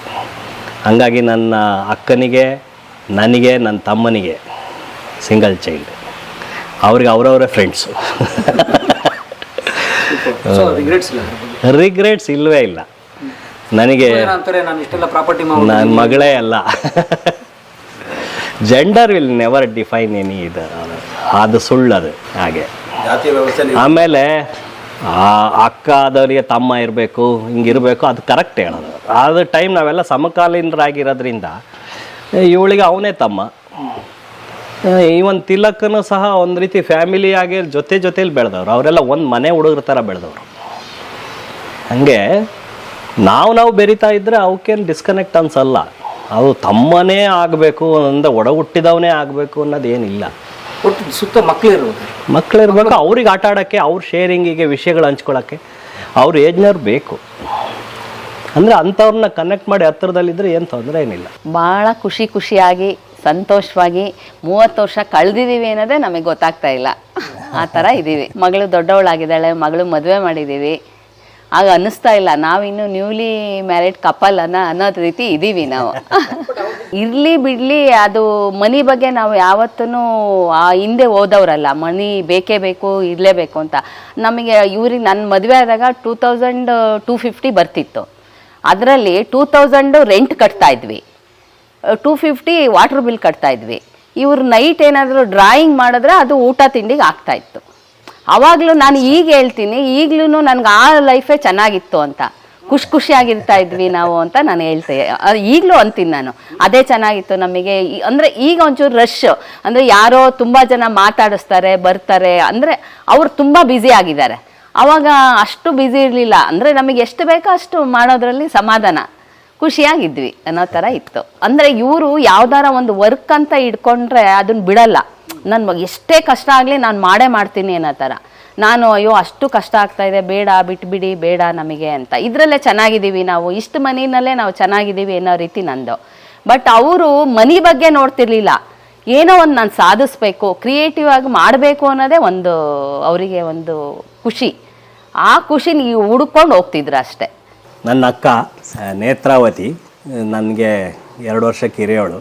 ಹಂಗಾಗಿ ನನ್ನ ಅಕ್ಕನಿಗೆ, ನನಗೆ, ನನ್ನ ತಮ್ಮನಿಗೆ ಸಿಂಗಲ್ ಚೈಲ್ಡ್, ಅವ್ರಿಗೆ ಅವರವರೇ ಫ್ರೆಂಡ್ಸು. ರಿಗ್ರೆಟ್ಸ್ ಇಲ್ಲವೇ ಇಲ್ಲ. ನನಗೆ ನನ್ನ ಮಗಳೇ ಅಲ್ಲ. Gender will never define any ಇದು, ಅದು ಸುಳ್ಳದು. ಹಾಗೆ ಆಮೇಲೆ ಅಕ್ಕ ಆದವರಿಗೆ ತಮ್ಮ ಇರಬೇಕು, ಹಿಂಗಿರಬೇಕು, ಅದು ಕರೆಕ್ಟ್ ಹೇಳೋದು. ಆದ ಟೈಮ್ ನಾವೆಲ್ಲ ಸಮಕಾಲೀನರಾಗಿರೋದ್ರಿಂದ ಇವಳಿಗೆ ಅವನೇ ತಮ್ಮ. ಇವನ್ ತಿಲಕ್ಕನು ಸಹ ಒಂದು ರೀತಿ ಫ್ಯಾಮಿಲಿಯಾಗಿ ಜೊತೆಲಿ ಬೆಳೆದವ್ರು. ಅವರೆಲ್ಲ ಒಂದು ಮನೆ ಹುಡುಗರ ಥರ ಬೆಳೆದವರು. ಹಾಗೆ ನಾವು ಬೆರಿತಾ ಇದ್ದರೆ ಅವಕ್ಕೇನು ಡಿಸ್ಕನೆಕ್ಟ್ ಅನ್ಸಲ್ಲ. ಅದು ತಮ್ಮನೇ ಆಗಬೇಕು ಅಂದರೆ ಒಡ ಹುಟ್ಟಿದವನೇ ಆಗಬೇಕು ಅನ್ನೋದೇನಿಲ್ಲ. ಸುತ್ತ ಮಕ್ಕಳಿರ್ಬೇಕು, ಅವ್ರಿಗೆ ಆಟ ಆಡೋಕ್ಕೆ, ಅವ್ರ ಶೇರಿಂಗಿಗೆ, ವಿಷಯಗಳು ಹಂಚ್ಕೊಳ್ಳೋಕ್ಕೆ ಅವ್ರ ಏಜ್ನವ್ರು ಬೇಕು. ಅಂದರೆ ಅಂಥವ್ರನ್ನ ಕನೆಕ್ಟ್ ಮಾಡಿ ಹತ್ತಿರದಲ್ಲಿದ್ದರೆ ಏನು ತೊಂದರೆ ಏನಿಲ್ಲ. ಭಾಳ ಖುಷಿಯಾಗಿ ಸಂತೋಷವಾಗಿ 30 ವರ್ಷ ಕಳೆದಿದ್ದೀವಿ ಅನ್ನೋದೇ ನಮಗೆ ಗೊತ್ತಾಗ್ತಾ ಇಲ್ಲ. ಆ ಥರ ಇದ್ದೀವಿ. ಮಗಳು ದೊಡ್ಡವಳಾಗಿದ್ದಾಳೆ, ಮಗಳು ಮದುವೆ ಮಾಡಿದ್ದೀವಿ. ಆಗ ಅನ್ನಿಸ್ತಾ ಇಲ್ಲ ನಾವಿನ್ನು ನ್ಯೂಲಿ ಮ್ಯಾರಿಡ್ ಕಪಲ್ ಅನ್ನೋದು ರೀತಿ ಇದ್ದೀವಿ ನಾವು. ಇರಲಿ ಬಿಡಲಿ, ಅದು ಮನಿ ಬಗ್ಗೆ ನಾವು ಯಾವತ್ತೂ ಹಿಂದೆ ಹೋದವ್ರಲ್ಲ. ಮನಿ ಬೇಕೇ ಬೇಕು, ಇರಲೇಬೇಕು ಅಂತ. ನಮಗೆ ಇವ್ರಿಗೆ ನನ್ನ ಮದುವೆ ಆದಾಗ 2250 ಬರ್ತಿತ್ತು. ಅದರಲ್ಲಿ 2000 ರೆಂಟ್ ಕಟ್ತಾ ಇದ್ವಿ, 250 ವಾಟರ್ ಬಿಲ್ ಕಟ್ತಾ ಇದ್ವಿ. ಇವ್ರು ನೈಟ್ ಏನಾದರೂ ಡ್ರಾಯಿಂಗ್ ಮಾಡಿದ್ರೆ ಅದು ಊಟ ತಿಂಡಿಗೆ ಆಗ್ತಾಯಿತ್ತು. ಆವಾಗಲೂ ನಾನು ಈಗ ಹೇಳ್ತೀನಿ, ಈಗಲೂ ನನಗೆ ಆ ಲೈಫೇ ಚೆನ್ನಾಗಿತ್ತು ಅಂತ, ಖುಷಿಯಾಗಿರ್ತಾ ಇದ್ವಿ ನಾವು ಅಂತ ನಾನು ಹೇಳ್ತೇನೆ. ಈಗಲೂ ಅಂತೀನಿ ನಾನು, ಅದೇ ಚೆನ್ನಾಗಿತ್ತು ನಮಗೆ. ಅಂದರೆ ಈಗ ಒಂಚೂರು ರಶ್, ಅಂದರೆ ಯಾರೋ ತುಂಬ ಜನ ಮಾತಾಡಿಸ್ತಾರೆ, ಬರ್ತಾರೆ, ಅಂದರೆ ಅವ್ರು ತುಂಬ ಬ್ಯುಸಿ ಆಗಿದ್ದಾರೆ. ಆವಾಗ ಅಷ್ಟು ಬ್ಯುಸಿ ಇರಲಿಲ್ಲ. ಅಂದರೆ ನಮಗೆ ಎಷ್ಟು ಬೇಕೋ ಅಷ್ಟು ಮಾಡೋದ್ರಲ್ಲಿ ಸಮಾಧಾನ, ಖುಷಿಯಾಗಿದ್ವಿ ಅನ್ನೋ ಥರ ಇತ್ತು. ಅಂದರೆ ಇವರು ಯಾವ್ದಾರ ಒಂದು ವರ್ಕ್ ಅಂತ ಇಟ್ಕೊಂಡ್ರೆ ಅದನ್ನು ಬಿಡಲ್ಲ. ನನ್ನ ಎಷ್ಟೇ ಕಷ್ಟ ಆಗಲಿ ನಾನು ಮಾಡೇ ಮಾಡ್ತೀನಿ ಅನ್ನೋ ಥರ. ನಾನು ಅಯ್ಯೋ ಅಷ್ಟು ಕಷ್ಟ ಆಗ್ತಾಯಿದೆ, ಬೇಡ, ಬಿಟ್ಬಿಡಿ, ಬೇಡ ನಮಗೆ ಅಂತ. ಇದರಲ್ಲೇ ಚೆನ್ನಾಗಿದ್ದೀವಿ ನಾವು, ಇಷ್ಟು ಮನಿನಲ್ಲೇ ನಾವು ಚೆನ್ನಾಗಿದ್ದೀವಿ ಅನ್ನೋ ರೀತಿ ನಂದು. ಬಟ್ ಅವರು ಮನಿ ಬಗ್ಗೆ ನೋಡ್ತಿರ್ಲಿಲ್ಲ. ಏನೋ ಒಂದು ನಾನು ಸಾಧಿಸ್ಬೇಕು, ಕ್ರಿಯೇಟಿವ್ ಆಗಿ ಮಾಡಬೇಕು ಅನ್ನೋದೇ ಒಂದು ಅವರಿಗೆ ಒಂದು ಖುಷಿ. ಆ ಖುಷಿ ನೀವು ಹುಡ್ಕೊಂಡು ಹೋಗ್ತಿದ್ರು ಅಷ್ಟೇ. ನನ್ನ ಅಕ್ಕ ನೇತ್ರಾವತಿ ನನಗೆ 2 ವರ್ಷಕ್ಕೆ ಹಿರಿಯವಳು.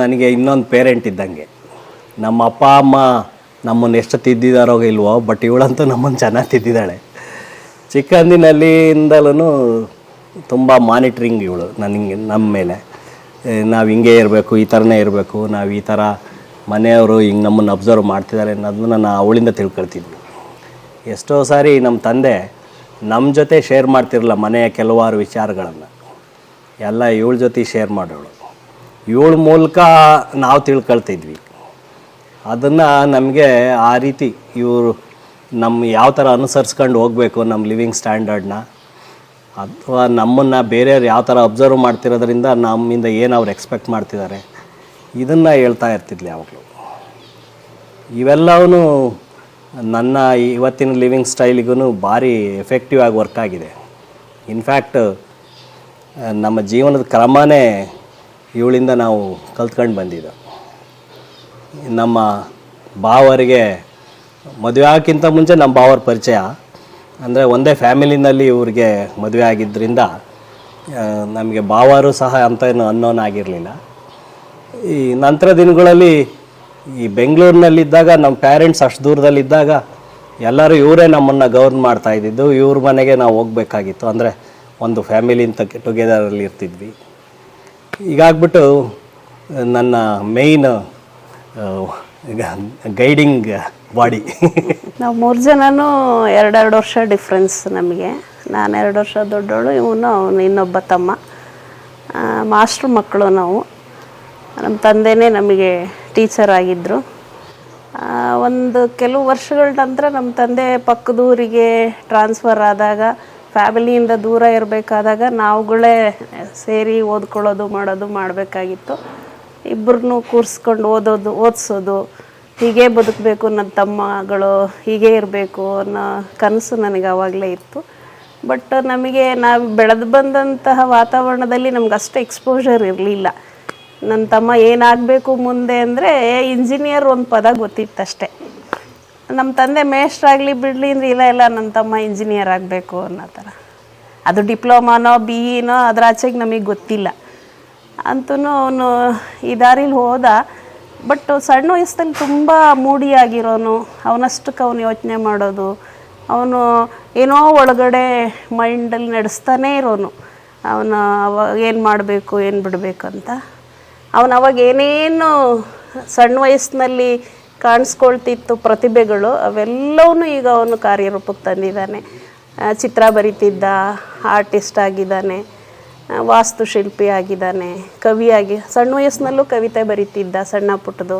ನನಗೆ ಇನ್ನೊಂದು ಪೇರೆಂಟ್ ಇದ್ದಂಗೆ. ನಮ್ಮ ಅಪ್ಪ ಅಮ್ಮ ನಮ್ಮನ್ನು ಎಷ್ಟು ತಿದ್ದಿದಾರೋ ಇಲ್ವೋ, ಬಟ್ ಇವಳಂತೂ ನಮ್ಮನ್ನು ಚೆನ್ನಾಗಿ ತಿದ್ದಿದ್ದಾಳೆ. ಚಿಕ್ಕಂದಿನಲ್ಲಿಂದಲೂ ತುಂಬ ಮಾನಿಟ್ರಿಂಗ್ ಇವಳು ನಮ್ಮ ಮೇಲೆ. ನಾವು ಹಿಂಗೆ ಇರಬೇಕು, ಈ ಥರನೇ ಇರಬೇಕು, ನಾವು ಈ ಥರ ಮನೆಯವರು ಹಿಂಗೆ ನಮ್ಮನ್ನು ಅಬ್ಸರ್ವ್ ಮಾಡ್ತಿದ್ದಾರೆ ಅನ್ನೋದನ್ನ ನಾನು ಅವಳಿಂದ ತಿಳ್ಕೊಳ್ತಿದ್ವಿ. ಎಷ್ಟೋ ಸಾರಿ ನಮ್ಮ ತಂದೆ ನಮ್ಮ ಜೊತೆ ಶೇರ್ ಮಾಡ್ತಿರಲ್ಲ ಮನೆಯ ಕೆಲವಾರು ವಿಚಾರಗಳನ್ನು, ಎಲ್ಲ ಇವಳ ಜೊತೆ ಶೇರ್ ಮಾಡೋಳು. ಇವಳ ಮೂಲಕ ನಾವು ತಿಳ್ಕೊಳ್ತಿದ್ವಿ. ಅದನ್ನು ನಮಗೆ ಆ ರೀತಿ ಇವರು ನಮ್ಮ ಯಾವ ಥರ ಅನುಸರಿಸ್ಕೊಂಡು ಹೋಗಬೇಕು ನಮ್ಮ ಲಿವಿಂಗ್ ಸ್ಟ್ಯಾಂಡರ್ಡ್ನ, ಅಥವಾ ನಮ್ಮನ್ನು ಬೇರೆಯವ್ರು ಯಾವ ಥರ ಅಬ್ಸರ್ವ್ ಮಾಡ್ತಿರೋದ್ರಿಂದ ನಮ್ಮಿಂದ ಏನು ಅವ್ರು ಎಕ್ಸ್ಪೆಕ್ಟ್ ಮಾಡ್ತಿದ್ದಾರೆ, ಇದನ್ನು ಹೇಳ್ತಾ ಇರ್ತಿದ್ಲಿ ಯಾವಾಗಲೂ. ಇವೆಲ್ಲವೂ ನನ್ನ ಇವತ್ತಿನ ಲಿವಿಂಗ್ ಸ್ಟೈಲಿಗೂ ಭಾರಿ ಎಫೆಕ್ಟಿವ್ ಆಗಿ ವರ್ಕ್ ಆಗಿದೆ. ಇನ್ಫ್ಯಾಕ್ಟ್ ನಮ್ಮ ಜೀವನದ ಕ್ರಮನೇ ಇವಳಿಂದ ನಾವು ಕಲ್ತ್ಕೊಂಡು ಬಂದಿದ್ದು. ನಮ್ಮ ಭಾವರಿಗೆ ಮದುವೆ ಆಗೋಕ್ಕಿಂತ ಮುಂಚೆ ನಮ್ಮ ಭಾವರ ಪರಿಚಯ, ಅಂದರೆ ಒಂದೇ ಫ್ಯಾಮಿಲಿನಲ್ಲಿ ಇವ್ರಿಗೆ ಮದುವೆ ಆಗಿದ್ದರಿಂದ ನಮಗೆ ಭಾವರು ಸಹ ಅಂತ ಏನು ಅನ್ನೋನ್ ಆಗಿರಲಿಲ್ಲ. ಈ ನಂತರ ದಿನಗಳಲ್ಲಿ ಈ ಬೆಂಗಳೂರಿನಲ್ಲಿದ್ದಾಗ ನಮ್ಮ ಪೇರೆಂಟ್ಸ್ ಅಷ್ಟು ದೂರದಲ್ಲಿದ್ದಾಗ ಎಲ್ಲರೂ ಇವರೇ ನಮ್ಮನ್ನು ಗವರ್ನ್ ಮಾಡ್ತಾ ಇದ್ದಿದ್ದು. ಇವ್ರ ಮನೆಗೆ ನಾವು ಹೋಗ್ಬೇಕಾಗಿತ್ತು, ಅಂದರೆ ಒಂದು ಫ್ಯಾಮಿಲಿ ಅಂತ ಟುಗೆದರಲ್ಲಿ ಇರ್ತಿದ್ವಿ. ಹೀಗಾಗ್ಬಿಟ್ಟು ನನ್ನ ಮೇಯ್ನ್ ಗೈಡಿಂಗ್ ಬಾಡಿ. ನಾವು 3 ಜನನೂ 2 ವರ್ಷ ಡಿಫ್ರೆನ್ಸ್ ನಮಗೆ. ನಾನು 2 ವರ್ಷ ದೊಡ್ಡವಳು, ಅವನು ಇನ್ನೊಬ್ಬ ತಮ್ಮ. ಮಾಸ್ಟ್ರ್ ಮಕ್ಕಳು ನಾವು. ನಮ್ಮ ತಂದೆಯೇ ನಮಗೆ ಟೀಚರ್ ಆಗಿದ್ದರು. ಒಂದು ಕೆಲವು ವರ್ಷಗಳ ನಂತರ ನಮ್ಮ ತಂದೆ ಪಕ್ಕದೂರಿಗೆ ಟ್ರಾನ್ಸ್ಫರ್ ಆದಾಗ, ಫ್ಯಾಮಿಲಿಯಿಂದ ದೂರ ಇರಬೇಕಾದಾಗ ನಾವುಗಳೇ ಸೇರಿ ಓದ್ಕೊಳ್ಳೋದು ಮಾಡಬೇಕಾಗಿತ್ತು. ಇಬ್ಬರನ್ನೂ ಕೂರಿಸ್ಕೊಂಡು ಓದಿಸೋದು, ಹೀಗೆ ಬದುಕಬೇಕು, ನನ್ನ ತಮ್ಮಗಳು ಹೀಗೆ ಇರಬೇಕು ಅನ್ನೋ ಕನಸು ನನಗೆ ಆವಾಗಲೇ ಇತ್ತು. ಬಟ್ ನಮಗೆ ನಾವು ಬೆಳೆದು ಬಂದಂತಹ ವಾತಾವರಣದಲ್ಲಿ ನಮ್ಗೆ ಅಷ್ಟು ಎಕ್ಸ್ಪೋಜರ್ ಇರಲಿಲ್ಲ. ನನ್ನ ತಮ್ಮ ಏನಾಗಬೇಕು ಮುಂದೆ ಅಂದರೆ ಇಂಜಿನಿಯರ್ ಒಂದು ಪದ ಗೊತ್ತಿತ್ತಷ್ಟೆ. ನಮ್ಮ ತಂದೆ ಮೇಷ್ಟ್ರಾಗಲಿ ಬಿಡಲಿ ಅಂದರೆ ಇಲ್ಲ ನನ್ನ ತಮ್ಮ ಇಂಜಿನಿಯರ್ ಆಗಬೇಕು ಅನ್ನೋ ಥರ. ಅದು ಡಿಪ್ಲೊಮಾನೋ BEನೋ ಅದರ ಆಚೆಗೆ ನಮಗೆ ಗೊತ್ತಿಲ್ಲ. ಅಂತೂ ಅವನು ಈ ದಾರಿಲಿ ಹೋದ. ಬಟ್ ಸಣ್ಣ ವಯಸ್ಸಲ್ಲಿ ತುಂಬ ಮೂಡಿಯಾಗಿರೋನು, ಅವನಷ್ಟಕ್ಕೆ ಅವನು ಯೋಚನೆ ಮಾಡೋದು, ಅವನು ಏನೋ ಒಳಗಡೆ ಮೈಂಡಲ್ಲಿ ನಡೆಸ್ತಾನೇ ಇರೋನು. ಅವನು ಅವಾಗ ಏನು ಮಾಡಬೇಕು ಏನು ಬಿಡಬೇಕಂತ. ಅವನು ಅವಾಗ ಏನೇನು ಸಣ್ಣ ವಯಸ್ಸಿನಲ್ಲಿ ಕಾಣಿಸ್ಕೊಳ್ತಿತ್ತು ಪ್ರತಿಭೆಗಳು, ಅವೆಲ್ಲವೂ ಈಗ ಅವನು ಕಾರ್ಯರೂಪಕ್ಕೆ ತಂದಿದ್ದಾನೆ. ಚಿತ್ರ ಬರಿತಿದ್ದ, ಆರ್ಟಿಸ್ಟ್ ಆಗಿದ್ದಾನೆ, ವಾಸ್ತುಶಿಲ್ಪಿ ಆಗಿದ್ದಾನೆ, ಕವಿಯಾಗಿ ಸಣ್ಣ ವಯಸ್ಸಿನಲ್ಲೂ ಕವಿತೆ ಬರಿತಿದ್ದ ಸಣ್ಣ ಪುಟ್ಟದು.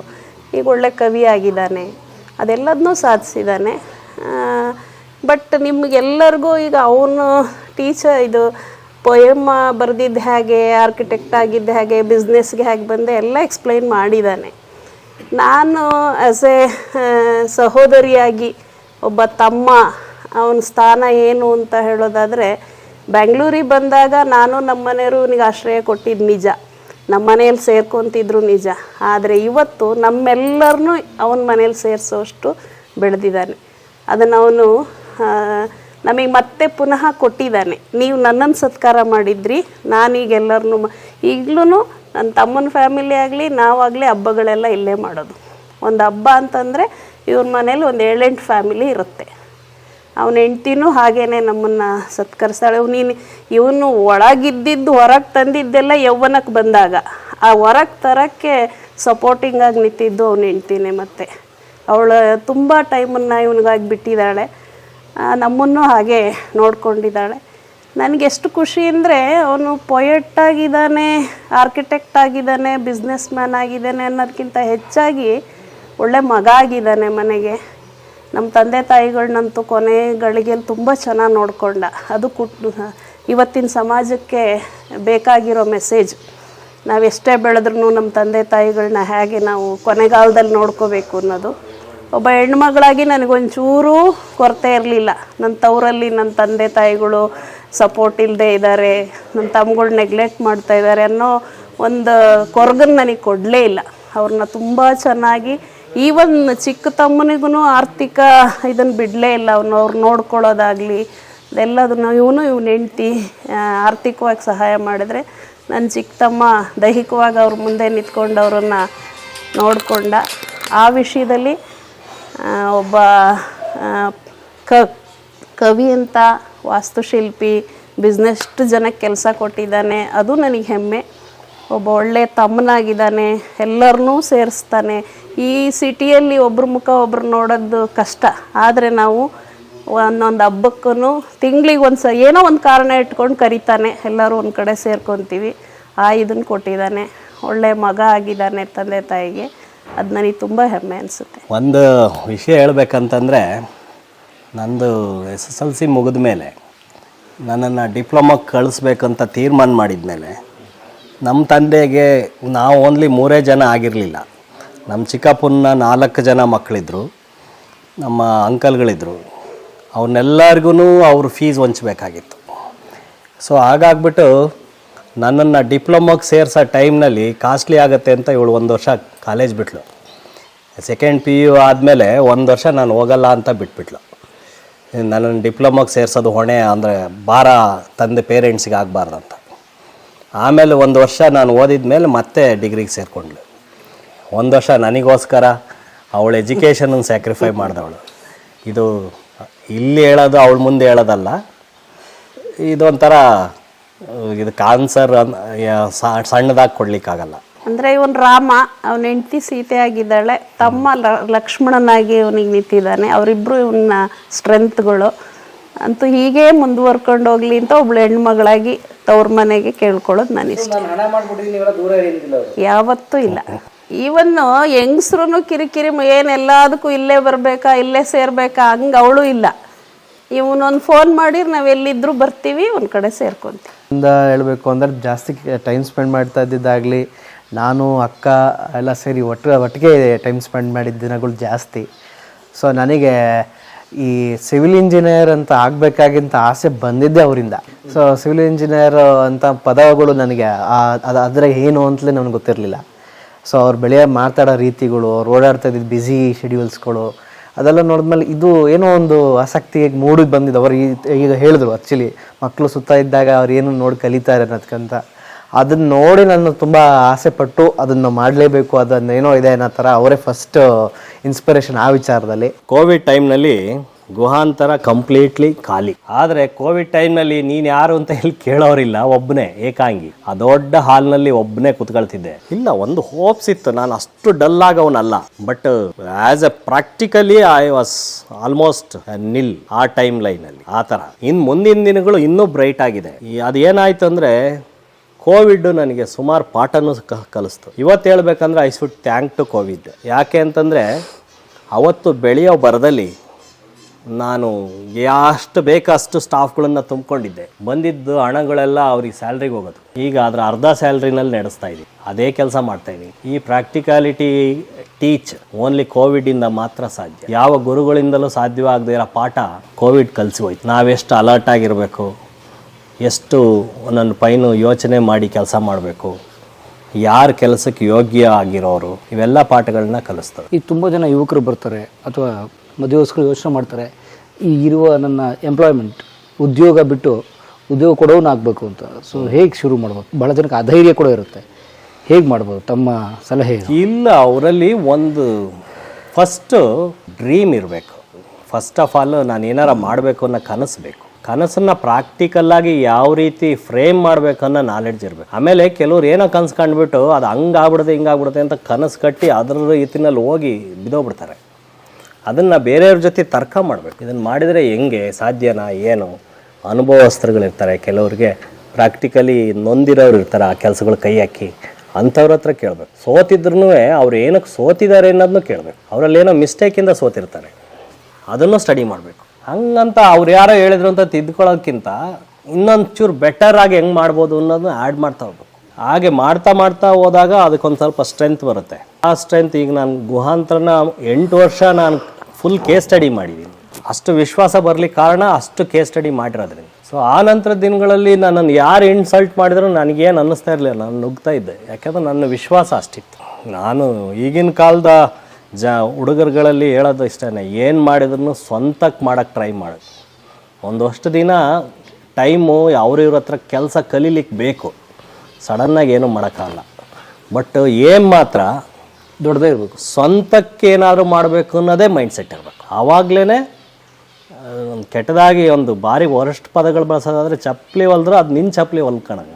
ಈಗ ಒಳ್ಳೆ ಕವಿ ಆಗಿದ್ದಾನೆ, ಅದೆಲ್ಲದನ್ನೂ ಸಾಧಿಸಿದ್ದಾನೆ. ಬಟ್ ನಿಮಗೆಲ್ಲರಿಗೂ ಈಗ ಅವನು ಇದು ಪೊಯಮ್ಮ ಬರೆದಿದ್ದು ಹೇಗೆ, ಆರ್ಕಿಟೆಕ್ಟ್ ಆಗಿದ್ದು ಹೇಗೆ, ಬಿಸ್ನೆಸ್ಗೆ ಹೇಗೆ ಬಂದೆ ಎಲ್ಲ ಎಕ್ಸ್ಪ್ಲೈನ್ ಮಾಡಿದ್ದಾನೆ. ನಾನು ಆ್ಯಸ್ ಎ ಸಹೋದರಿಯಾಗಿ ಒಬ್ಬ ತಮ್ಮ, ಅವನ ಸ್ಥಾನ ಏನು ಅಂತ ಹೇಳೋದಾದರೆ, ಬೆಂಗಳೂರಿಗೆ ಬಂದಾಗ ನಾನು ನಮ್ಮ ಮನೆಯವರು ಇವನಿಗೆ ಆಶ್ರಯ ಕೊಟ್ಟಿದ್ದು ನಿಜ, ನಮ್ಮ ಮನೇಲಿ ಸೇರ್ಕೊತಿದ್ರು ನಿಜ. ಆದರೆ ಇವತ್ತು ನಮ್ಮೆಲ್ಲರನ್ನೂ ಅವನ ಮನೇಲಿ ಸೇರಿಸೋಷ್ಟು ಬೆಳೆದಿದ್ದಾನೆ. ಅದನ್ನು ಅವನು ನಮಗೆ ಮತ್ತೆ ಪುನಃ ಕೊಟ್ಟಿದ್ದಾನೆ. ನೀವು ನನ್ನನ್ನು ಸತ್ಕಾರ ಮಾಡಿದ್ರಿ, ನಾನೀಗೆಲ್ಲರನ್ನೂ ಈಗಲೂ ನನ್ನ ತಮ್ಮನ ಫ್ಯಾಮಿಲಿ ಆಗಲಿ ನಾವಾಗಲಿ ಹಬ್ಬಗಳೆಲ್ಲ ಇಲ್ಲೇ ಮಾಡೋದು. ಒಂದು ಹಬ್ಬ ಅಂತಂದರೆ ಇವ್ರ ಮನೇಲಿ ಒಂದು 7-8 ಫ್ಯಾಮಿಲಿ ಇರುತ್ತೆ. ಅವನ ಹೆಂಡ್ತಿನೂ ಹಾಗೇ ನಮ್ಮನ್ನು ಸತ್ಕರಿಸ್ತಾಳೆ. ಇವನು ಒಳಗಿದ್ದಿದ್ದು ಹೊರಗೆ ತಂದಿದ್ದೆಲ್ಲ ಯೌವನಕ್ಕೆ ಬಂದಾಗ ಆ ಹೊರಗೆ ತರೋಕ್ಕೆ ಸಪೋರ್ಟಿಂಗಾಗಿ ನಿಂತಿದ್ದು ಅವನ ಹೆಂಡ್ತಿನೇ. ಮತ್ತು ಅವಳು ತುಂಬ ಟೈಮನ್ನು ಇವನಿಗಾಗಿ ಬಿಟ್ಟಿದ್ದಾಳೆ, ನಮ್ಮನ್ನು ಹಾಗೆ ನೋಡ್ಕೊಂಡಿದ್ದಾಳೆ. ನನಗೆಷ್ಟು ಖುಷಿ ಅಂದರೆ ಅವನು ಪೊಯೆಟ್ ಆಗಿದ್ದಾನೆ, ಆರ್ಕಿಟೆಕ್ಟ್ ಆಗಿದ್ದಾನೆ, ಬಿಸ್ನೆಸ್ ಮ್ಯಾನ್ ಆಗಿದ್ದಾನೆ ಅನ್ನೋದಕ್ಕಿಂತ ಹೆಚ್ಚಾಗಿ ಒಳ್ಳೆ ಮಗ ಆಗಿದ್ದಾನೆ ಮನೆಗೆ. ನಮ್ಮ ತಂದೆ ತಾಯಿಗಳನ್ನಂತೂ ಕೊನೆ ಗಳಿಗೆಯಲ್ಲಿ ತುಂಬ ಚೆನ್ನಾಗಿ ನೋಡಿಕೊಂಡ. ಅದು ಇವತ್ತಿನ ಸಮಾಜಕ್ಕೆ ಬೇಕಾಗಿರೋ ಮೆಸೇಜ್. ನಾವೆಷ್ಟೇ ಬೆಳೆದ್ರೂ ನಮ್ಮ ತಂದೆ ತಾಯಿಗಳನ್ನ ಹೇಗೆ ನಾವು ಕೊನೆಗಾಲದಲ್ಲಿ ನೋಡ್ಕೋಬೇಕು ಅನ್ನೋದು. ಒಬ್ಬ ಹೆಣ್ಮಗಳಾಗಿ ನನಗೊಂಚೂರೂ ಕೊರತೆ ಇರಲಿಲ್ಲ. ನನ್ನ ತವರಲ್ಲಿ ನನ್ನ ತಂದೆ ತಾಯಿಗಳು ಸಪೋರ್ಟ್ ಇಲ್ಲದೆ ಇದ್ದಾರೆ, ನನ್ನ ತಮ್ಮಗಳು ನೆಗ್ಲೆಕ್ಟ್ ಮಾಡ್ತಾಯಿದ್ದಾರೆ ಅನ್ನೋ ಒಂದು ಕೊರಗನ್ನು ನನಗೆ ಕೊಡಲೇ ಇಲ್ಲ. ಅವ್ರನ್ನ ತುಂಬ ಚೆನ್ನಾಗಿ, ಈವನ್ ಚಿಕ್ಕ ತಮ್ಮನಿಗೂ ಆರ್ಥಿಕ ಇದನ್ನು ಬಿಡಲೇ ಇಲ್ಲ. ಅವ್ರು ನೋಡ್ಕೊಳ್ಳೋದಾಗಲಿ ಅದೆಲ್ಲದನ್ನು ಇವನ ಹೆಂಡ್ತಿ ಆರ್ಥಿಕವಾಗಿ ಸಹಾಯ ಮಾಡಿದ್ರೆ ನನ್ನ ಚಿಕ್ಕ ತಮ್ಮ ದೈಹಿಕವಾಗಿ ಅವ್ರ ಮುಂದೆ ನಿಂತ್ಕೊಂಡು ಅವ್ರನ್ನ ನೋಡಿಕೊಂಡ. ಆ ವಿಷಯದಲ್ಲಿ ಒಬ್ಬ ಕವಿ ಅಂತ, ವಾಸ್ತುಶಿಲ್ಪಿ, ಬಿಸ್ನೆಸ್ಟ್ ಜನಕ್ಕೆ ಕೆಲಸ ಕೊಟ್ಟಿದ್ದಾನೆ, ಅದು ನನಗೆ ಹೆಮ್ಮೆ. ಒಬ್ಬ ಒಳ್ಳೆ ತಮ್ಮನಾಗಿದ್ದಾನೆ, ಎಲ್ಲರನ್ನೂ ಸೇರಿಸ್ತಾನೆ. ಈ ಸಿಟಿಯಲ್ಲಿ ಒಬ್ರ ಮುಖ ಒಬ್ರು ನೋಡೋದು ಕಷ್ಟ, ಆದರೆ ನಾವು ಒಂದೊಂದು ಹಬ್ಬಕ್ಕೂ ತಿಂಗಳಿಗೆ ಏನೋ ಒಂದು ಕಾರಣ ಇಟ್ಕೊಂಡು ಕರಿತಾನೆ, ಎಲ್ಲರೂ ಒಂದು ಕಡೆ ಸೇರ್ಕೊತೀವಿ. ಇದನ್ನು ಕೊಟ್ಟಿದ್ದಾನೆ, ಒಳ್ಳೆ ಮಗ ಆಗಿದ್ದಾನೆ ತಂದೆ ತಾಯಿಗೆ. ಅದು ನನಗೆ ತುಂಬ ಹೆಮ್ಮೆ ಅನಿಸುತ್ತೆ. ಒಂದು ವಿಷಯ ಹೇಳ್ಬೇಕಂತಂದರೆ, ನಂದು SSLC ಮುಗಿದ ಮೇಲೆ ನನ್ನನ್ನು ಡಿಪ್ಲೊಮಾಗೆ ಕಳಿಸ್ಬೇಕಂತ ತೀರ್ಮಾನ ಮಾಡಿದ ಮೇಲೆ ನಮ್ಮ ತಂದೆಗೆ ನಾವು ಓನ್ಲಿ 3 ಜನ ಆಗಿರಲಿಲ್ಲ. ನಮ್ಮ ಚಿಕ್ಕಪ್ಪನ 4 ಜನ ಮಕ್ಕಳಿದ್ರು, ನಮ್ಮ ಅಂಕಲ್ಗಳಿದ್ರು. ಅವನ್ನೆಲ್ಲರಿಗೂ ಅವ್ರ ಫೀಸ್ ಹೊಂಚಬೇಕಾಗಿತ್ತು. ಸೊ ಹಾಗಾಗ್ಬಿಟ್ಟು ನನ್ನನ್ನು ಡಿಪ್ಲೊಮಾಗೆ ಸೇರಿಸೋ ಟೈಮ್ನಲ್ಲಿ ಕಾಸ್ಟ್ಲಿ ಆಗುತ್ತೆ ಅಂತ ಇವಳು 1 ವರ್ಷ ಕಾಲೇಜ್ ಬಿಟ್ಲು. ಸೆಕೆಂಡ್ PU ಆದಮೇಲೆ 1 ವರ್ಷ ನಾನು ಹೋಗಲ್ಲ ಅಂತ ಬಿಟ್ಬಿಟ್ಲು. ನನ್ನನ್ನು ಡಿಪ್ಲೊಮಾಗೆ ಸೇರಿಸೋದು ಹೊಣೆ ಅಂದರೆ ಭಾರ ತಂದೆ ಪೇರೆಂಟ್ಸಿಗೆ ಆಗಬಾರ್ದಂತ. ಆಮೇಲೆ 1 ವರ್ಷ ನಾನು ಓದಿದ ಮೇಲೆ ಮತ್ತೆ ಡಿಗ್ರಿಗೆ ಸೇರಿಕೊಂಡ್ಳು. 1 ವರ್ಷ ನನಗೋಸ್ಕರ ಅವಳ ಎಜುಕೇಷನನ್ನು ಸ್ಯಾಕ್ರಿಫೈ ಮಾಡಿದವಳು. ಇದು ಇಲ್ಲಿ ಹೇಳೋದು ಅವಳ ಮುಂದೆ ಹೇಳೋದಲ್ಲ, ಇದೊಂಥರ ಇದು ಆನ್ಸರ್ ಸಣ್ಣದಾಗಿ ಕೊಡ್ಲಿಕ್ಕಾಗಲ್ಲ. ಅಂದರೆ ಇವನು ರಾಮ, ಅವನ ಹೆಂಡತಿ ಸೀತೆ ಆಗಿದ್ದಾಳೆ, ತಮ್ಮ ಲಕ್ಷ್ಮಣನಾಗಿ ಇವನಿಗೆ ನಿಂತಿದ್ದಾನೆ. ಅವರಿಬ್ಬರು ಇವನ್ನ ಸ್ಟ್ರೆಂತ್ಗಳು. ಅಂತೂ ಹೀಗೆ ಮುಂದುವರ್ಕೊಂಡು ಹೋಗ್ಲಿ ಅಂತ ಒಬ್ಳು ಹೆಣ್ಮಗಳಾಗಿ ತವ್ರ ಮನೆಗೆ ಕೇಳ್ಕೊಳ್ಳೋದು ನಾನು ಇಷ್ಟ. ಯಾವತ್ತೂ ಇಲ್ಲ. ಈವನ್ನು ಹೆಂಗಸ್ರು ಕಿರಿಕಿರಿ ಏನೆಲ್ಲದಕ್ಕೂ ಇಲ್ಲೇ ಬರಬೇಕಾ, ಇಲ್ಲೇ ಸೇರ್ಬೇಕಾ, ಹಂಗೆ ಅವಳು ಇಲ್ಲ. ಇವನೊಂದು ಫೋನ್ ಮಾಡಿ ನಾವು ಎಲ್ಲಿದ್ದರೂ ಬರ್ತೀವಿ, ಒಂದು ಕಡೆ ಸೇರ್ಕೊತೀವಿ. ಹೇಳಬೇಕು ಅಂದರೆ ಜಾಸ್ತಿ ಟೈಮ್ ಸ್ಪೆಂಡ್ ಮಾಡ್ತಾ ಇದ್ದಿದ್ದಾಗಲಿ, ನಾನು ಅಕ್ಕ ಎಲ್ಲ ಸೇರಿ ಒಟ್ಟಿಗೆ ಟೈಮ್ ಸ್ಪೆಂಡ್ ಮಾಡಿದ ದಿನಗಳು ಜಾಸ್ತಿ. ಸೊ ನನಗೆ ಈ ಸಿವಿಲ್ ಇಂಜಿನಿಯರ್ ಅಂತ ಆಗಬೇಕಾಗಿಂತ ಆಸೆ ಬಂದಿದ್ದೆ ಅವರಿಂದ. ಸೊ ಸಿವಿಲ್ ಇಂಜಿನಿಯರ್ ಅಂತ ಪದಗಳು ನನಗೆ ಅದರ ಏನು ಅಂತಲೇ ನನಗೆ ಗೊತ್ತಿರಲಿಲ್ಲ. ಸೊ ಅವ್ರು ಮಾತಾಡೋ ರೀತಿಗಳು, ಅವ್ರು ಓಡಾಡ್ತಾ ಇದ್ದಿದ್ದು ಬ್ಯುಸಿ ಶೆಡ್ಯೂಲ್ಸ್ಗಳು, ಅದೆಲ್ಲ ನೋಡಿದ್ಮೇಲೆ ಇದು ಏನೋ ಒಂದು ಆಸಕ್ತಿಗೆ ಮೂಡಿ ಬಂದಿದ್ದು. ಅವ್ರು ಈಗ ಹೇಳಿದ್ರು ಆ್ಯಕ್ಚುಲಿ ಮಕ್ಕಳು ಸುತ್ತ ಇದ್ದಾಗ ಅವ್ರು ಏನು ನೋಡಿ ಕಲಿತಾರೆ ಅನ್ನೋದಕ್ಕಂತ. ಅದನ್ನು ನೋಡಿ ನಾನು ತುಂಬ ಆಸೆ ಪಟ್ಟು ಅದನ್ನು ಮಾಡಲೇಬೇಕು, ಅದನ್ನೇನೋ ಇದೆ ಅನ್ನೋ ಥರ ಅವರೇ ಫಸ್ಟ್ ಇನ್ಸ್ಪಿರೇಷನ್ ಆ ವಿಚಾರದಲ್ಲಿ. ಕೋವಿಡ್ ಟೈಮ್ನಲ್ಲಿ ಗುಹಾಂತರ ಕಂಪ್ಲೀಟ್ಲಿ ಖಾಲಿ. ಆದರೆ ಕೋವಿಡ್ ಟೈಮ್ನಲ್ಲಿ ನೀನು ಯಾರು ಅಂತ ಇಲ್ಲಿ ಕೇಳೋರಿಲ್ಲ, ಒಬ್ಬನೇ ಏಕಾಂಗಿ ಆ ದೊಡ್ಡ ಹಾಲ್ನಲ್ಲಿ ಒಬ್ಬನೇ ಕುತ್ಕೊಳ್ತಿದ್ದೆ. ಇಲ್ಲ, ಒಂದು ಹೋಪ್ಸ್ ಇತ್ತು, ನಾನು ಅಷ್ಟು ಡಲ್ ಆಗವನಲ್ಲ. But as a practically I was almost nil ಆ ಟೈಮ್ ಲೈನಲ್ಲಿ. ಆ ಥರ ಇನ್ನು ಮುಂದಿನ ದಿನಗಳು ಇನ್ನೂ ಬ್ರೈಟ್ ಆಗಿದೆ. ಅದೇನಾಯ್ತು ಅಂದರೆ ಕೋವಿಡ್ ನನಗೆ ಸುಮಾರು ಪಾಠನೂ ಕಲಿಸ್ತು. ಇವತ್ತು ಹೇಳ್ಬೇಕಂದ್ರೆ I should thank to Covid. ಯಾಕೆ ಅಂತಂದರೆ ಅವತ್ತು ಬೆಳೆಯೋ ಬರದಲ್ಲಿ ನಾನು ಎಷ್ಟು ಬೇಕೋ ಅಷ್ಟು ಸ್ಟಾಫ್ಗಳನ್ನು ತುಂಬಿಕೊಂಡಿದ್ದೆ. ಬಂದಿದ್ದು ಹಣಗಳೆಲ್ಲ ಅವ್ರಿಗೆ ಸ್ಯಾಲ್ರಿಗೆ ಹೋಗೋದು. ಈಗ ಅದರ ಅರ್ಧ ಸ್ಯಾಲ್ರಿನಲ್ಲಿ ನಡೆಸ್ತಾ ಇದ್ದೀವಿ, ಅದೇ ಕೆಲಸ ಮಾಡ್ತಾಯಿದ್ದೀವಿ. ಈ ಪ್ರಾಕ್ಟಿಕಾಲಿಟಿ ಟೀಚ್ ಓನ್ಲಿ ಕೋವಿಡಿಂದ ಮಾತ್ರ ಸಾಧ್ಯ. ಯಾವ ಗುರುಗಳಿಂದಲೂ ಸಾಧ್ಯವಾಗದೇ ಇರೋ ಪಾಠ ಕೋವಿಡ್ ಕಲಿಸಿ ಹೋಯ್ತು. ನಾವೆಷ್ಟು ಅಲರ್ಟ್ ಆಗಿರಬೇಕು, ಎಷ್ಟು ನನ್ನ ಪೈನು ಯೋಚನೆ ಮಾಡಿ ಕೆಲಸ ಮಾಡಬೇಕು, ಯಾರು ಕೆಲಸಕ್ಕೆ ಯೋಗ್ಯ ಆಗಿರೋರು, ಇವೆಲ್ಲ ಪಾಠಗಳನ್ನ ಕಲಿಸ್ತವೆ. ಈಗ ತುಂಬ ಜನ ಯುವಕರು ಬರ್ತಾರೆ ಅಥವಾ ಮದುವೆಗೋಸ್ಕರ ಯೋಚನೆ ಮಾಡ್ತಾರೆ, ಈ ಇರುವ ನನ್ನ ಎಂಪ್ಲಾಯ್ಮೆಂಟ್ ಉದ್ಯೋಗ ಬಿಟ್ಟು ಉದ್ಯೋಗ ಕೊಡೋನಾಗಬೇಕು ಅಂತ. ಸೊ ಹೇಗೆ ಶುರು ಮಾಡ್ಬೋದು? ಭಾಳ ಜನಕ್ಕೆ ಅಧೈರ್ಯ ಕೂಡ ಇರುತ್ತೆ. ಹೇಗೆ ಮಾಡ್ಬೋದು? ತಮ್ಮ ಸಲಹೆ ಇಲ್ಲ, ಅವರಲ್ಲಿ ಒಂದು ಫಸ್ಟು ಡ್ರೀಮ್ ಇರಬೇಕು. ಫಸ್ಟ್ ಆಫ್ ಆಲ್ ನಾನು ಏನಾರ ಮಾಡಬೇಕು ಅನ್ನೋ ಕನಸು ಬೇಕು. ಕನಸನ್ನು ಪ್ರಾಕ್ಟಿಕಲ್ಲಾಗಿ ಯಾವ ರೀತಿ ಫ್ರೇಮ್ ಮಾಡಬೇಕು ಅನ್ನೋ ನಾಲೆಡ್ಜ್ ಇರಬೇಕು. ಆಮೇಲೆ ಕೆಲವ್ರು ಏನೋ ಕನಸು ಕಂಡುಬಿಟ್ಟು ಅದು ಹಂಗಾಗ್ಬಿಡುತ್ತೆ ಹಿಂಗಾಗ್ಬಿಡುತ್ತೆ ಅಂತ ಕನಸು ಕಟ್ಟಿ ಅದರ ರೀತಿನಲ್ಲಿ ಹೋಗಿ ಬಿದ್ದೋಗ್ಬಿಡ್ತಾರೆ. ಅದನ್ನು ಬೇರೆಯವ್ರ ಜೊತೆ ತರ್ಕ ಮಾಡಬೇಕು. ಇದನ್ನು ಮಾಡಿದರೆ ಹೆಂಗೆ ಸಾಧ್ಯನಾ ಏನು? ಅನುಭವಸ್ಥರುಗಳಿರ್ತಾರೆ, ಕೆಲವ್ರಿಗೆ ಪ್ರಾಕ್ಟಿಕಲಿ ನೊಂದಿರೋರು ಇರ್ತಾರೆ, ಆ ಕೆಲಸಗಳು ಕೈ ಹಾಕಿ ಅಂಥವ್ರ ಹತ್ರ ಕೇಳಬೇಕು. ಸೋತಿದ್ರೂ ಅವ್ರು ಏನಕ್ಕೆ ಸೋತಿದ್ದಾರೆ ಅನ್ನೋದನ್ನು ಕೇಳಬೇಕು. ಅವರಲ್ಲೇನೋ ಮಿಸ್ಟೇಕಿಂದ ಸೋತಿರ್ತಾರೆ, ಅದನ್ನು ಸ್ಟಡಿ ಮಾಡಬೇಕು. ಹಂಗಂತ ಅವ್ರು ಯಾರೋ ಹೇಳಿದ್ರು ಅಂತ ತಿದ್ಕೊಳ್ಳೋಕ್ಕಿಂತ ಇನ್ನೊಂದು ಚೂರು ಬೆಟರ್ ಆಗಿ ಹೆಂಗೆ ಮಾಡ್ಬೋದು ಅನ್ನೋದನ್ನ ಆ್ಯಡ್ ಮಾಡ್ತಾ ಹೋಗ್ಬೇಕು. ಹಾಗೆ ಮಾಡ್ತಾ ಹೋದಾಗ ಅದಕ್ಕೊಂದು ಸ್ವಲ್ಪ ಸ್ಟ್ರೆಂತ್ ಬರುತ್ತೆ. ಆ ಸ್ಟ್ರೆಂತ್ ಈಗ ನಾನು ಗುಹಾಂತರನ 8 ವರ್ಷ ನಾನು ಫುಲ್ ಕೇಸ್ ಸ್ಟಡಿ ಮಾಡಿದ್ದೀನಿ. ಅಷ್ಟು ವಿಶ್ವಾಸ ಬರಲಿಕ್ಕೆ ಕಾರಣ ಅಷ್ಟು ಕೇಸ್ ಸ್ಟಡಿ ಮಾಡಿರೋದ್ರಿಂದ. ಸೊ ಆ ನಂತರದ ದಿನಗಳಲ್ಲಿ ನನ್ನನ್ನು ಯಾರು ಇನ್ಸಲ್ಟ್ ಮಾಡಿದ್ರು ನನಗೇನು ಅನ್ನಿಸ್ತಾ ಇರಲಿಲ್ಲ, ನಾನು ನುಗ್ತಾ ಇದ್ದೆ. ಯಾಕೆಂದ್ರೆ ನನ್ನ ವಿಶ್ವಾಸ ಅಷ್ಟಿತ್ತು. ನಾನು ಈಗಿನ ಕಾಲದ ಹುಡುಗರುಗಳಲ್ಲಿ ಹೇಳೋದು ಇಷ್ಟೇ, ಏನು ಮಾಡಿದ್ರು ಸ್ವಂತಕ್ಕೆ ಮಾಡೋಕ್ಕೆ ಟ್ರೈ ಮಾಡೋದು. ಒಂದಷ್ಟು ದಿನ ಟೈಮು ಅವ್ರಿವ್ರ ಹತ್ರ ಕೆಲಸ ಕಲೀಲಿಕ್ಕೆ ಬೇಕು. ಸಡನ್ನಾಗಿ ಏನೂ ಮಾಡೋಕ್ಕಾಗಲ್ಲ. ಬಟ್ ಏಮ್ ಮಾತ್ರ ದೊಡ್ಡದೇ ಇರಬೇಕು. ಸ್ವಂತಕ್ಕೆ ಏನಾದರೂ ಮಾಡಬೇಕು ಅನ್ನೋದೇ ಮೈಂಡ್ ಸೆಟ್ ಇರಬೇಕು. ಆವಾಗಲೇ ಒಂದು ಕೆಟ್ಟದಾಗಿ ಒಂದು ಭಾರಿ ವರಸ್ಟ್ ಪದಗಳು ಬಳಸೋದಾದರೆ ಚಪ್ಪಲಿ ಹೊಲಿದ್ರೆ ಅದು ನಿನ್ನ ಚಪ್ಪಲಿ ಹೊಲ್ಕೊಳಂಗೆ,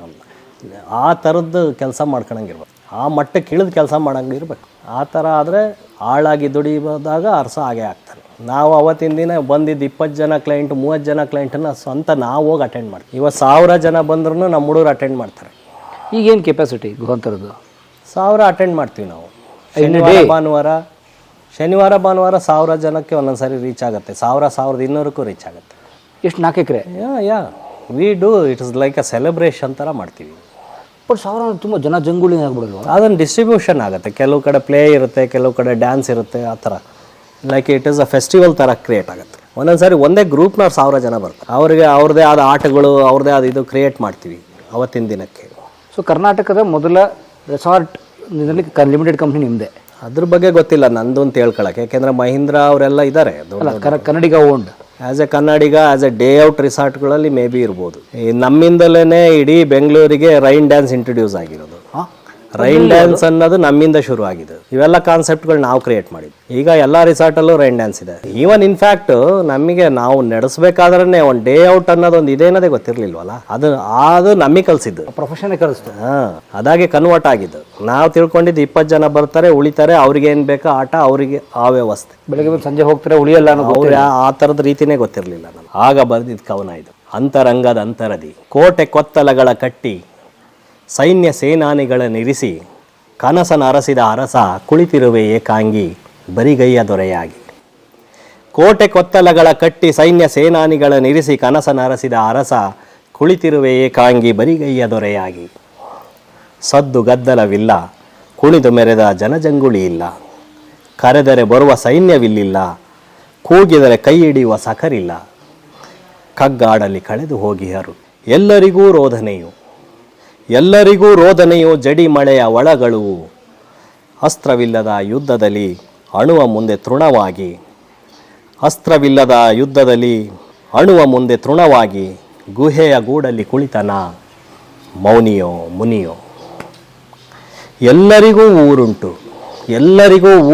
ಆ ಥರದ್ದು ಕೆಲಸ ಮಾಡ್ಕೊಳಂಗಿರ್ಬೇಕು. ಆ ಮಟ್ಟಕ್ಕೆ ಇಳಿದು ಕೆಲಸ ಮಾಡೋಂಗಿರ್ಬೇಕು. ಆ ಥರ ಆದರೆ ಆಳಾಗಿ ದುಡಿಯೋದಾಗ ಅರ್ಸ ಆಗೇ ಆಗ್ತಾನೆ. ನಾವು ಅವತ್ತಿನ ದಿನ ಬಂದಿದ್ದು 20 ಜನ ಕ್ಲೈಂಟ್ 30 ಜನ ಕ್ಲೈಂಟನ್ನು ಸ್ವಂತ ನಾವು ಹೋಗಿ ಅಟೆಂಡ್ ಮಾಡ್ತೀವಿ. ಇವತ್ತು 1000 ಜನ ಬಂದ್ರೂ ನಮ್ಮ ಹುಡುಗರು ಅಟೆಂಡ್ ಮಾಡ್ತಾರೆ. ಈಗೇನು ಕೆಪಾಸಿಟಿ ಗುಹಾಂತರದ್ದು? 1000 ಅಟೆಂಡ್ ಮಾಡ್ತೀವಿ ನಾವು. ಶನಿವಾರ ಭಾನುವಾರ 1000 ಜನಕ್ಕೆ ಒಂದೊಂದು ಸಾರಿ ರೀಚ್ ಆಗುತ್ತೆ. 1200ಕ್ಕೂ ರೀಚ್ ಆಗುತ್ತೆ. ಎಷ್ಟು 4 ಎಕರೆ? Yeah we do it is like a celebration ಥರ ಮಾಡ್ತೀವಿ. ಬಟ್ 1000 ತುಂಬ ಜನ ಜಂಗುಳಿ ಆಗ್ಬಿಡಲ್ವ? ಅದನ್ನು ಡಿಸ್ಟ್ರಿಬ್ಯೂಷನ್ ಆಗುತ್ತೆ. ಕೆಲವು ಕಡೆ ಪ್ಲೇ ಇರುತ್ತೆ, ಕೆಲವು ಕಡೆ ಡ್ಯಾನ್ಸ್ ಇರುತ್ತೆ. ಆ ಥರ like it is a festival ಥರ ಕ್ರಿಯೇಟ್ ಆಗುತ್ತೆ. ಒಂದೊಂದು ಸಾರಿ ಒಂದೇ ಗ್ರೂಪ್ನವ್ರು 1000 ಜನ ಬರ್ತಾರೆ. ಅವ್ರಿಗೆ ಅವ್ರದ್ದೇ ಆದ ಆಟಗಳು, ಅವ್ರದ್ದೇ ಆದ ಇದು ಕ್ರಿಯೇಟ್ ಮಾಡ್ತೀವಿ ಅವತ್ತಿನ ದಿನಕ್ಕೆ. ಸೊ ಕರ್ನಾಟಕದ ಮೊದಲ ರೆಸಾರ್ಟ್ ಲಿಮಿಟೆಡ್ ಕಂಪ್ನಿ ನಿಮ್ಮದೇ? ಅದ್ರ ಬಗ್ಗೆ ಗೊತ್ತಿಲ್ಲ ನಂದು ಅಂತ ಹೇಳ್ಕೊಳಕ್ಕೆ, ಯಾಕೆಂದರೆ ಮಹೀಂದ್ರ ಅವರೆಲ್ಲ ಇದ್ದಾರೆ. Kannadiga owned as a Kannadiga, as a day out ರಿಸಾರ್ಟ್ಗಳಲ್ಲಿ ಮೇ ಬಿ ಇರ್ಬೋದು. ಈ ನಮ್ಮಿಂದಲೇ ಇಡೀ ಬೆಂಗಳೂರಿಗೆ ರೈನ್ ಡ್ಯಾನ್ಸ್ ಇಂಟ್ರೊಡ್ಯೂಸ್ ಆಗಿರೋದು. ರೈನ್ ಡ್ಯಾನ್ಸ್ ಅನ್ನೋದು ನಮ್ಮಿಂದ ಶುರು ಆಗಿದೆ. ಇವೆಲ್ಲ ಕಾನ್ಸೆಪ್ಟ್ಗಳು ನಾವು ಕ್ರಿಯೇಟ್ ಮಾಡಿದ್ವಿ. ಈಗ ಎಲ್ಲ ರಿಸಾರ್ಟಲ್ಲೂ ರೈನ್ ಡ್ಯಾನ್ಸ್ ಇದೆ. ಈವನ್ ಇನ್ಫ್ಯಾಕ್ಟ್ ನಮಗೆ ನಾವು ನಡೆಸಬೇಕಾದ್ರೆ ಒಂದು ಡೇ ಔಟ್ ಅನ್ನೋದು ಒಂದು ಇದೇನದೇ ಗೊತ್ತಿರಲಿಲ್ವಲ್ಲ, ಅದು ನಮಗೆ ಕಲಿಸಿದ್ದು, ಪ್ರೊಫೆಷನ್ ಕಲಿಸ್ತು. ಅದಾಗೆ ಕನ್ವರ್ಟ್ ಆಗಿದ್ದು. ನಾವು ತಿಳ್ಕೊಂಡಿದ್ದು 20 ಜನ ಬರ್ತಾರೆ, ಉಳಿತಾರೆ, ಅವ್ರಿಗೆ ಏನು ಬೇಕೋ ಆಟ, ಅವರಿಗೆ ಆ ವ್ಯವಸ್ಥೆ. ಬೆಳಗ್ಗೆ ಬಂದು ಸಂಜೆ ಹೋಗ್ತಾರೆ, ಉಳಿಯಲ್ಲ ಅನ್ನೋ ಅವ್ರು ಆ ಥರದ ರೀತಿನೇ ಗೊತ್ತಿರಲಿಲ್ಲ ನಮ್ಗೆ. ಆಗ ಬರೆದಿದ್ದು ಕವನ ಇದು. ಅಂತರಂಗದ ಅಂತರದಿ ಕೋಟೆ ಕೊತ್ತಲಗಳ ಕಟ್ಟಿ ಸೈನ್ಯ ಸೇನಾನಿಗಳನ್ನಿರಿಸಿ ಕನಸನ ಅರಸಿದ ಅರಸ ಕುಳಿತಿರುವೆ ಏಕಾಂಗಿ ಬರಿಗೈಯ ದೊರೆಯಾಗಿ. ಕೋಟೆ ಕೊತ್ತಲಗಳ ಕಟ್ಟಿ ಸೈನ್ಯ ಸೇನಾನಿಗಳನ್ನಿರಿಸಿ ಕನಸನ ಅರಸಿದ ಅರಸ ಕುಳಿತಿರುವೆ ಏಕಾಂಗಿ ಬರಿಗೈಯ ದೊರೆಯಾಗಿ. ಸದ್ದು ಗದ್ದಲವಿಲ್ಲ, ಕುಣಿದು ಮೆರೆದ ಜನಜಂಗುಳಿ ಇಲ್ಲ, ಕರೆದರೆ ಬರುವ ಸೈನ್ಯವಿಲ್ಲಿಲ್ಲ, ಕೂಗಿದರೆ ಕೈ ಹಿಡಿಯುವ ಸಖರಿಲ್ಲ, ಕಗ್ಗಾಡಲಿ ಕಳೆದು ಹೋಗಿಹರು ಎಲ್ಲರಿಗೂ ರೋದನೆಯು ಜಡಿ ಮಳೆಯ ಒಳಗಳು, ಅಸ್ತ್ರವಿಲ್ಲದ ಯುದ್ಧದಲ್ಲಿ ಅಣುವ ಮುಂದೆ ತೃಣವಾಗಿ ಗುಹೆಯ ಗೂಡಲ್ಲಿ ಕುಳಿತನ ಮೌನಿಯೋ ಮುನಿಯೋ. ಎಲ್ಲರಿಗೂ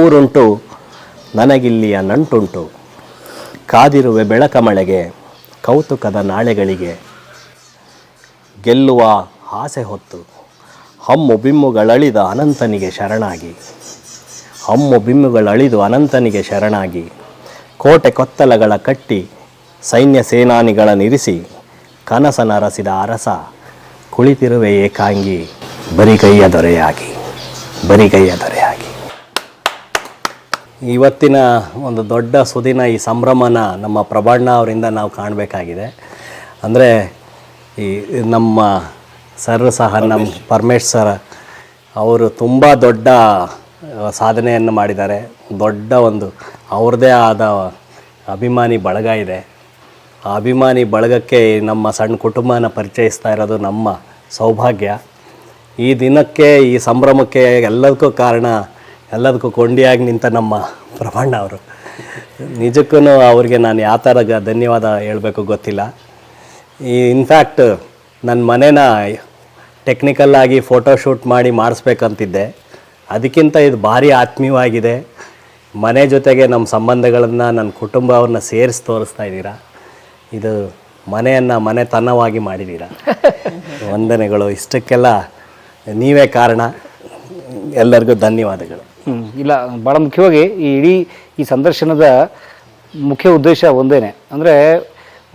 ಊರುಂಟು ನನಗಿಲ್ಲಿಯ ನಂಟುಂಟು, ಕಾದಿರುವೆ ಬೆಳಕ ಮಳೆಗೆ ಕೌತುಕದ ನಾಳೆಗಳಿಗೆ, ಗೆಲ್ಲುವ ಆಸೆ ಹೊತ್ತು ಹಮ್ಮು ಬಿಮ್ಮುಗಳಳಿದು ಅನಂತನಿಗೆ ಶರಣಾಗಿ ಕೋಟೆ ಕೊತ್ತಲಗಳ ಕಟ್ಟಿ ಸೈನ್ಯ ಸೇನಾನಿಗಳನ್ನಿರಿಸಿ ಕನಸನರಸಿದ ಅರಸ ಕುಳಿತಿರುವೆ ಏಕಾಂಗಿ ಬರಿಗೈಯ ದೊರೆಯಾಗಿ. ಇವತ್ತಿನ ಒಂದು ದೊಡ್ಡ ಸುದಿನ, ಈ ಸಂಭ್ರಮನ ನಮ್ಮ ಪ್ರಭಾಣ್ಣ ಅವರಿಂದ ನಾವು ಕಾಣಬೇಕಾಗಿದೆ. ಅಂದರೆ ಈ ನಮ್ಮ ಸರ್ ಸಹ ನಮ್ಮ ಪರಮೇಶ್ ಸರ್ ಅವರು ತುಂಬ ದೊಡ್ಡ ಸಾಧನೆಯನ್ನು ಮಾಡಿದ್ದಾರೆ. ದೊಡ್ಡ ಒಂದು ಅವ್ರದ್ದೇ ಆದ ಅಭಿಮಾನಿ ಬಳಗ ಇದೆ. ಆ ಅಭಿಮಾನಿ ಬಳಗಕ್ಕೆ ನಮ್ಮ ಸಣ್ಣ ಕುಟುಂಬನ ಪರಿಚಯಿಸ್ತಾ ಇರೋದು ನಮ್ಮ ಸೌಭಾಗ್ಯ. ಈ ದಿನಕ್ಕೆ, ಈ ಸಂಭ್ರಮಕ್ಕೆ ಎಲ್ಲದಕ್ಕೂ ಕಾರಣ, ಎಲ್ಲದಕ್ಕೂ ಕೊಂಡಿಯಾಗಿ ನಿಂತ ನಮ್ಮ ಪ್ರಭಾಣ್ಣ ಅವರು. ನಿಜಕ್ಕೂ ಅವ್ರಿಗೆ ನಾನು ಯಾವ ಥರ ಧನ್ಯವಾದ ಹೇಳಬೇಕು ಗೊತ್ತಿಲ್ಲ. ಇನ್ಫ್ಯಾಕ್ಟ್ ನನ್ನ ಮನೇನ ಟೆಕ್ನಿಕಲ್ಲಾಗಿ ಫೋಟೋಶೂಟ್ ಮಾಡಿಸ್ಬೇಕಂತಿದ್ದೆ. ಅದಕ್ಕಿಂತ ಇದು ಭಾರಿ ಆತ್ಮೀಯವಾಗಿದೆ. ಮನೆ ಜೊತೆಗೆ ನಮ್ಮ ಸಂಬಂಧಗಳನ್ನು, ನನ್ನ ಕುಟುಂಬವ್ರನ್ನ ಸೇರಿಸಿ ತೋರಿಸ್ತಾ ಇದ್ದೀರಾ. ಇದು ಮನೆಯನ್ನು ಮನೆತನವಾಗಿ ಮಾಡಿದ್ದೀರಾ. ವಂದನೆಗಳು. ಇಷ್ಟಕ್ಕೆಲ್ಲ ನೀವೇ ಕಾರಣ. ಎಲ್ಲರಿಗೂ ಧನ್ಯವಾದಗಳು. ಇಲ್ಲ, ಭಾಳ ಮುಖ್ಯವಾಗಿ ಈ ಸಂದರ್ಶನದ ಮುಖ್ಯ ಉದ್ದೇಶ ಒಂದೇ, ಅಂದರೆ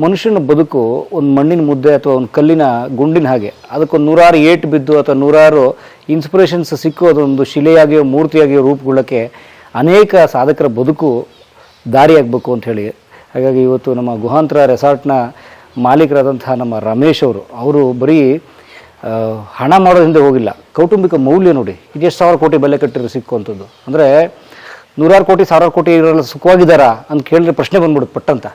ಮನುಷ್ಯನ ಬದುಕು ಒಂದು ಮಣ್ಣಿನ ಮುದ್ದೆ ಅಥವಾ ಒಂದು ಕಲ್ಲಿನ ಗುಂಡಿನ ಹಾಗೆ. ಅದಕ್ಕೊಂದು 100 ಏಟು ಬಿದ್ದು ಅಥವಾ 100 ಇನ್ಸ್ಪಿರೇಷನ್ಸ್ ಸಿಕ್ಕು ಅದೊಂದು ಶಿಲೆಯಾಗಿಯೋ ಮೂರ್ತಿಯಾಗಿಯೋ ರೂಪುಗೊಳ್ಳೋಕ್ಕೆ ಅನೇಕ ಸಾಧಕರ ಬದುಕು ದಾರಿಯಾಗಬೇಕು ಅಂಥೇಳಿ. ಹಾಗಾಗಿ ಇವತ್ತು ನಮ್ಮ ಗುಹಾಂತರ ರೆಸಾರ್ಟ್ನ ಮಾಲೀಕರಾದಂತಹ ನಮ್ಮ ರಮೇಶ್ ಅವರು ಬರೀ ಹಣ ಮಾಡೋದ್ರಿಂದ ಹೋಗಿಲ್ಲ, ಕೌಟುಂಬಿಕ ಮೌಲ್ಯ ನೋಡಿ. ಇದು ಎಷ್ಟು 1000 ಕೋಟಿ ಬೆಲೆ ಕಟ್ಟಿರೋ ಸಿಕ್ಕುವಂಥದ್ದು. ಅಂದರೆ 100 ಕೋಟಿ 1000 ಕೋಟಿ ಇರೋಲ್ಲ ಸುಖವಾಗಿದ್ದಾರಾ ಅಂತ ಕೇಳಿದ್ರೆ ಪ್ರಶ್ನೆ ಬಂದ್ಬಿಡುತ್ತೆ ಪಟ್ಟಂತ.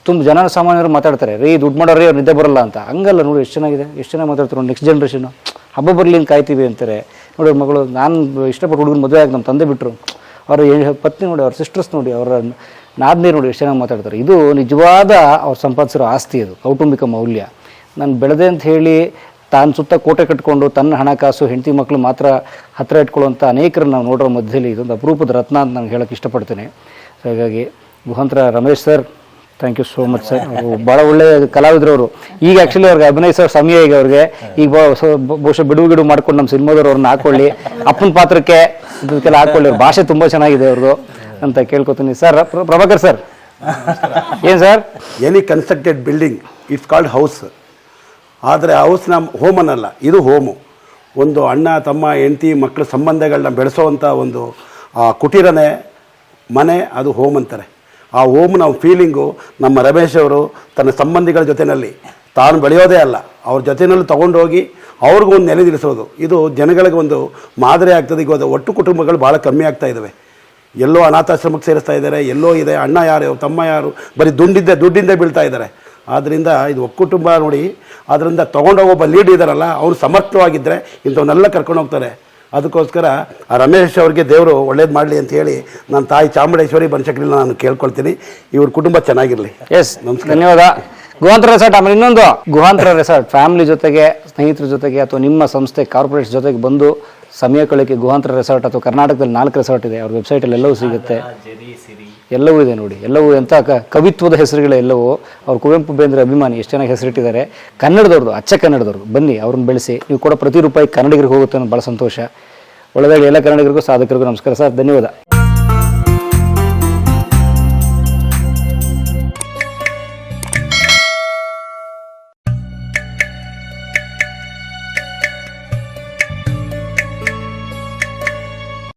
ತುಂಬ ಜನ ಸಾಮಾನ್ಯರು ಮಾತಾಡ್ತಾರೆ, ರೀ ದುಡ್ಡು ಮಾಡೋರಿ ಅವ್ರು ನಿದ್ದೆ ಬರೋಲ್ಲ ಅಂತ. ಹಂಗಲ್ಲ ನೋಡಿ, ಎಷ್ಟು ಚೆನ್ನಾಗಿದೆ, ಎಷ್ಟು ಚೆನ್ನಾಗಿ ಮಾತಾಡ್ತಾರೆ. ನೆಕ್ಸ್ಟ್ ಜನ್ರೇಷನು ಹಬ್ಬ ಬರಲಿ ಅಂತ ಕಾಯ್ತೀವಿ ಅಂತಾರೆ. ನೋಡಿ ಮಗಳು, ನಾನು ಇಷ್ಟಪಟ್ಟು ಹುಡುಗನ ಮದುವೆ ಆಗಿ ನಮ್ಮ ತಂದೆ ಬಿಟ್ಟರು, ಅವರ ಪತ್ನಿ ನೋಡಿ, ಅವ್ರ ಸಿಸ್ಟರ್ಸ್ ನೋಡಿ, ಅವರ ನಾದ್ನಿ ನೋಡಿ ಎಷ್ಟು ಚೆನ್ನಾಗಿ ಮಾತಾಡ್ತಾರೆ. ಇದು ನಿಜವಾದ ಅವ್ರು ಸಂಪಾದಿಸಿರೋ ಆಸ್ತಿ, ಅದು ಕೌಟುಂಬಿಕ ಮೌಲ್ಯ. ನಾನು ಬೆಳೆದೆ ಅಂತ ಹೇಳಿ ತಾನು ಸುತ್ತ ಕೋಟೆ ಕಟ್ಕೊಂಡು ತನ್ನ ಹಣಕಾಸು ಹೆಂಡತಿ ಮಕ್ಕಳು ಮಾತ್ರ ಹತ್ತಿರ ಇಟ್ಕೊಳ್ಳುವಂಥ ಅನೇಕರನ್ನು ನಾವು ನೋಡೋ ಮಧ್ಯದಲ್ಲಿ ಇದೊಂದು ಅಪರೂಪದ ರತ್ನ ಅಂತ ನಾನು ಹೇಳೋಕ್ಕೆ ಇಷ್ಟಪಡ್ತೇನೆ. ಸೊ ಹಾಗಾಗಿ Guhantara Ramesh sir, thank you so much sir. ಅವರು ಭಾಳ ಒಳ್ಳೆಯ ಕಲಾವಿದರು ಅವರು. ಈಗ ಆ್ಯಕ್ಚುಲಿ ಅವ್ರಿಗೆ ಅಭಿನಯಿಸೋ ಸಮಯ ಈಗ ಅವ್ರಿಗೆ ಈಗ ಬಹುಶಃ ಬಿಡುವು ಮಾಡ್ಕೊಂಡು ನಮ್ಮ ಸಿನಿಮಾದವ್ರು ಅವ್ರನ್ನ ಹಾಕೊಳ್ಳಿ, ಅಪ್ಪನ ಪಾತ್ರಕ್ಕೆ ಇದಕ್ಕೆಲ್ಲ ಹಾಕೊಳ್ಳಿ. ಅವ್ರ ಭಾಷೆ ತುಂಬ ಚೆನ್ನಾಗಿದೆ ಅವ್ರದ್ದು ಅಂತ ಕೇಳ್ಕೊತೀನಿ. ಸರ್ ಪ್ರಭಾಕರ್ ಸರ್, ಏನು sir? Any constructed building it's called house. ಆದರೆ ಹೌಸ್ನ ಹೋಮ್ ಅನ್ನಲ್ಲ, ಇದು ಹೋಮು. ಒಂದು ಅಣ್ಣ ತಮ್ಮ ಹೆಂಡತಿ ಮಕ್ಕಳ ಸಂಬಂಧಗಳನ್ನ ಬೆಳೆಸೋವಂಥ ಒಂದು ಕುಟೀರನೇ ಮನೆ, ಅದು ಹೋಮ್ ಅಂತಾರೆ. ಆ ಹೋಮ್ನ ಫೀಲಿಂಗು ನಮ್ಮ ರಮೇಶ್ ಅವರು ತನ್ನ ಸಂಬಂಧಿಗಳ ಜೊತೆಯಲ್ಲಿ ತಾನು ಬೆಳೆಯೋದೇ ಅಲ್ಲ, ಅವ್ರ ಜೊತೆಯಲ್ಲಿ ತೊಗೊಂಡೋಗಿ ಅವ್ರಿಗೂ ಒಂದು ನೆಲೆ ನಿಲ್ಲಿಸೋದು. ಇದು ಜನಗಳಿಗೆ ಒಂದು ಮಾದರಿ ಆಗ್ತದೆ. ಈಗ ಒಟ್ಟು ಕುಟುಂಬಗಳು ಭಾಳ ಕಮ್ಮಿ ಆಗ್ತಾ ಇದ್ದಾವೆ. ಎಲ್ಲೋ ಅನಾಥಾಶ್ರಮಕ್ಕೆ ಸೇರಿಸ್ತಾ ಇದ್ದಾರೆ, ಎಲ್ಲೋ ಇದೆ ಅಣ್ಣ ಯಾರು ತಮ್ಮ ಯಾರು, ಬರೀ ದುಡ್ಡಿಂದ ಬೀಳ್ತಾ ಇದ್ದಾರೆ. ಆದ್ದರಿಂದ ಇದು ಒಕ್ಕುಟುಂಬ ನೋಡಿ. ಅದರಿಂದ ತೊಗೊಂಡೋಗಿ ಒಬ್ಬ ಲೀಡ್ ಇದ್ದಾರಲ್ಲ, ಅವರು ಸಮರ್ಥವಾಗಿದ್ದರೆ ಇಂಥವನ್ನೆಲ್ಲ ಕರ್ಕೊಂಡು ಹೋಗ್ತಾರೆ. ಅದಕ್ಕೋಸ್ಕರ ಆ ರಮೇಶ್ ಅವ್ರಿಗೆ ದೇವರು ಒಳ್ಳೇದು ಮಾಡಲಿ ಅಂತ ಹೇಳಿ ನನ್ನ ತಾಯಿ ಚಾಮುಂಡೇಶ್ವರಿ ಬನಶಂಕರಿನ ನಾನು ಕೇಳ್ಕೊಳ್ತೀನಿ. ಇವ್ರ ಕುಟುಂಬ ಚೆನ್ನಾಗಿರಲಿ. ಎಸ್, ಧನ್ಯವಾದ. ಗುಹಾಂತರ ರೆಸಾರ್ಟ್, ಆಮೇಲೆ ಇನ್ನೊಂದು ಗುಹಾಂತರ ರೆಸಾರ್ಟ್ ಫ್ಯಾಮಿಲಿ ಜೊತೆಗೆ, ಸ್ನೇಹಿತರ ಜೊತೆಗೆ ಅಥವಾ ನಿಮ್ಮ ಸಂಸ್ಥೆ ಕಾರ್ಪೊರೇಟ್ ಜೊತೆಗೆ ಬಂದು ಸಮಯ ಕಳಿಕೆ ಗುಹಾಂತರ ರೆಸಾರ್ಟ್ ಅಥವಾ ಕರ್ನಾಟಕದಲ್ಲಿ 4 ರೆಸಾರ್ಟ್ ಇದೆ. ಅವ್ರ ವೆಬ್ಸೈಟಲ್ಲಿ ಎಲ್ಲವೂ ಸಿಗುತ್ತೆ, ಎಲ್ಲವೂ ಇದೆ ನೋಡಿ. ಎಲ್ಲವೂ ಎಂಥ ಕವಿತ್ವದ ಹೆಸರುಗಳೇ ಎಲ್ಲವೂ. ಅವ್ರು ಕುವೆಂಪು ಬೇಂದ್ರೆ ಅಭಿಮಾನಿ, ಎಷ್ಟು ಚೆನ್ನಾಗಿ ಹೆಸರಿಟ್ಟಿದ್ದಾರೆ. ಕನ್ನಡದವ್ರದ್ದು, ಅಚ್ಚ ಕನ್ನಡದವ್ರದ್ದು. ಬನ್ನಿ, ಅವ್ರನ್ನ ಬೆಳೆಸಿ. ನೀವು ಕೊಡೋ ಪ್ರತಿ ರೂಪಾಯಿ ಕನ್ನಡಿಗರಿಗೆ ಹೋಗುತ್ತೆ ಅನ್ನೋದು ಭಾಳ ಸಂತೋಷ. ಒಳ್ಳೆದಾಗಿ ಎಲ್ಲ ಕನ್ನಡಿಗರಿಗೂ ಸಾಧಕರಿಗೂ ನಮಸ್ಕಾರ ಸರ್, ಧನ್ಯವಾದ.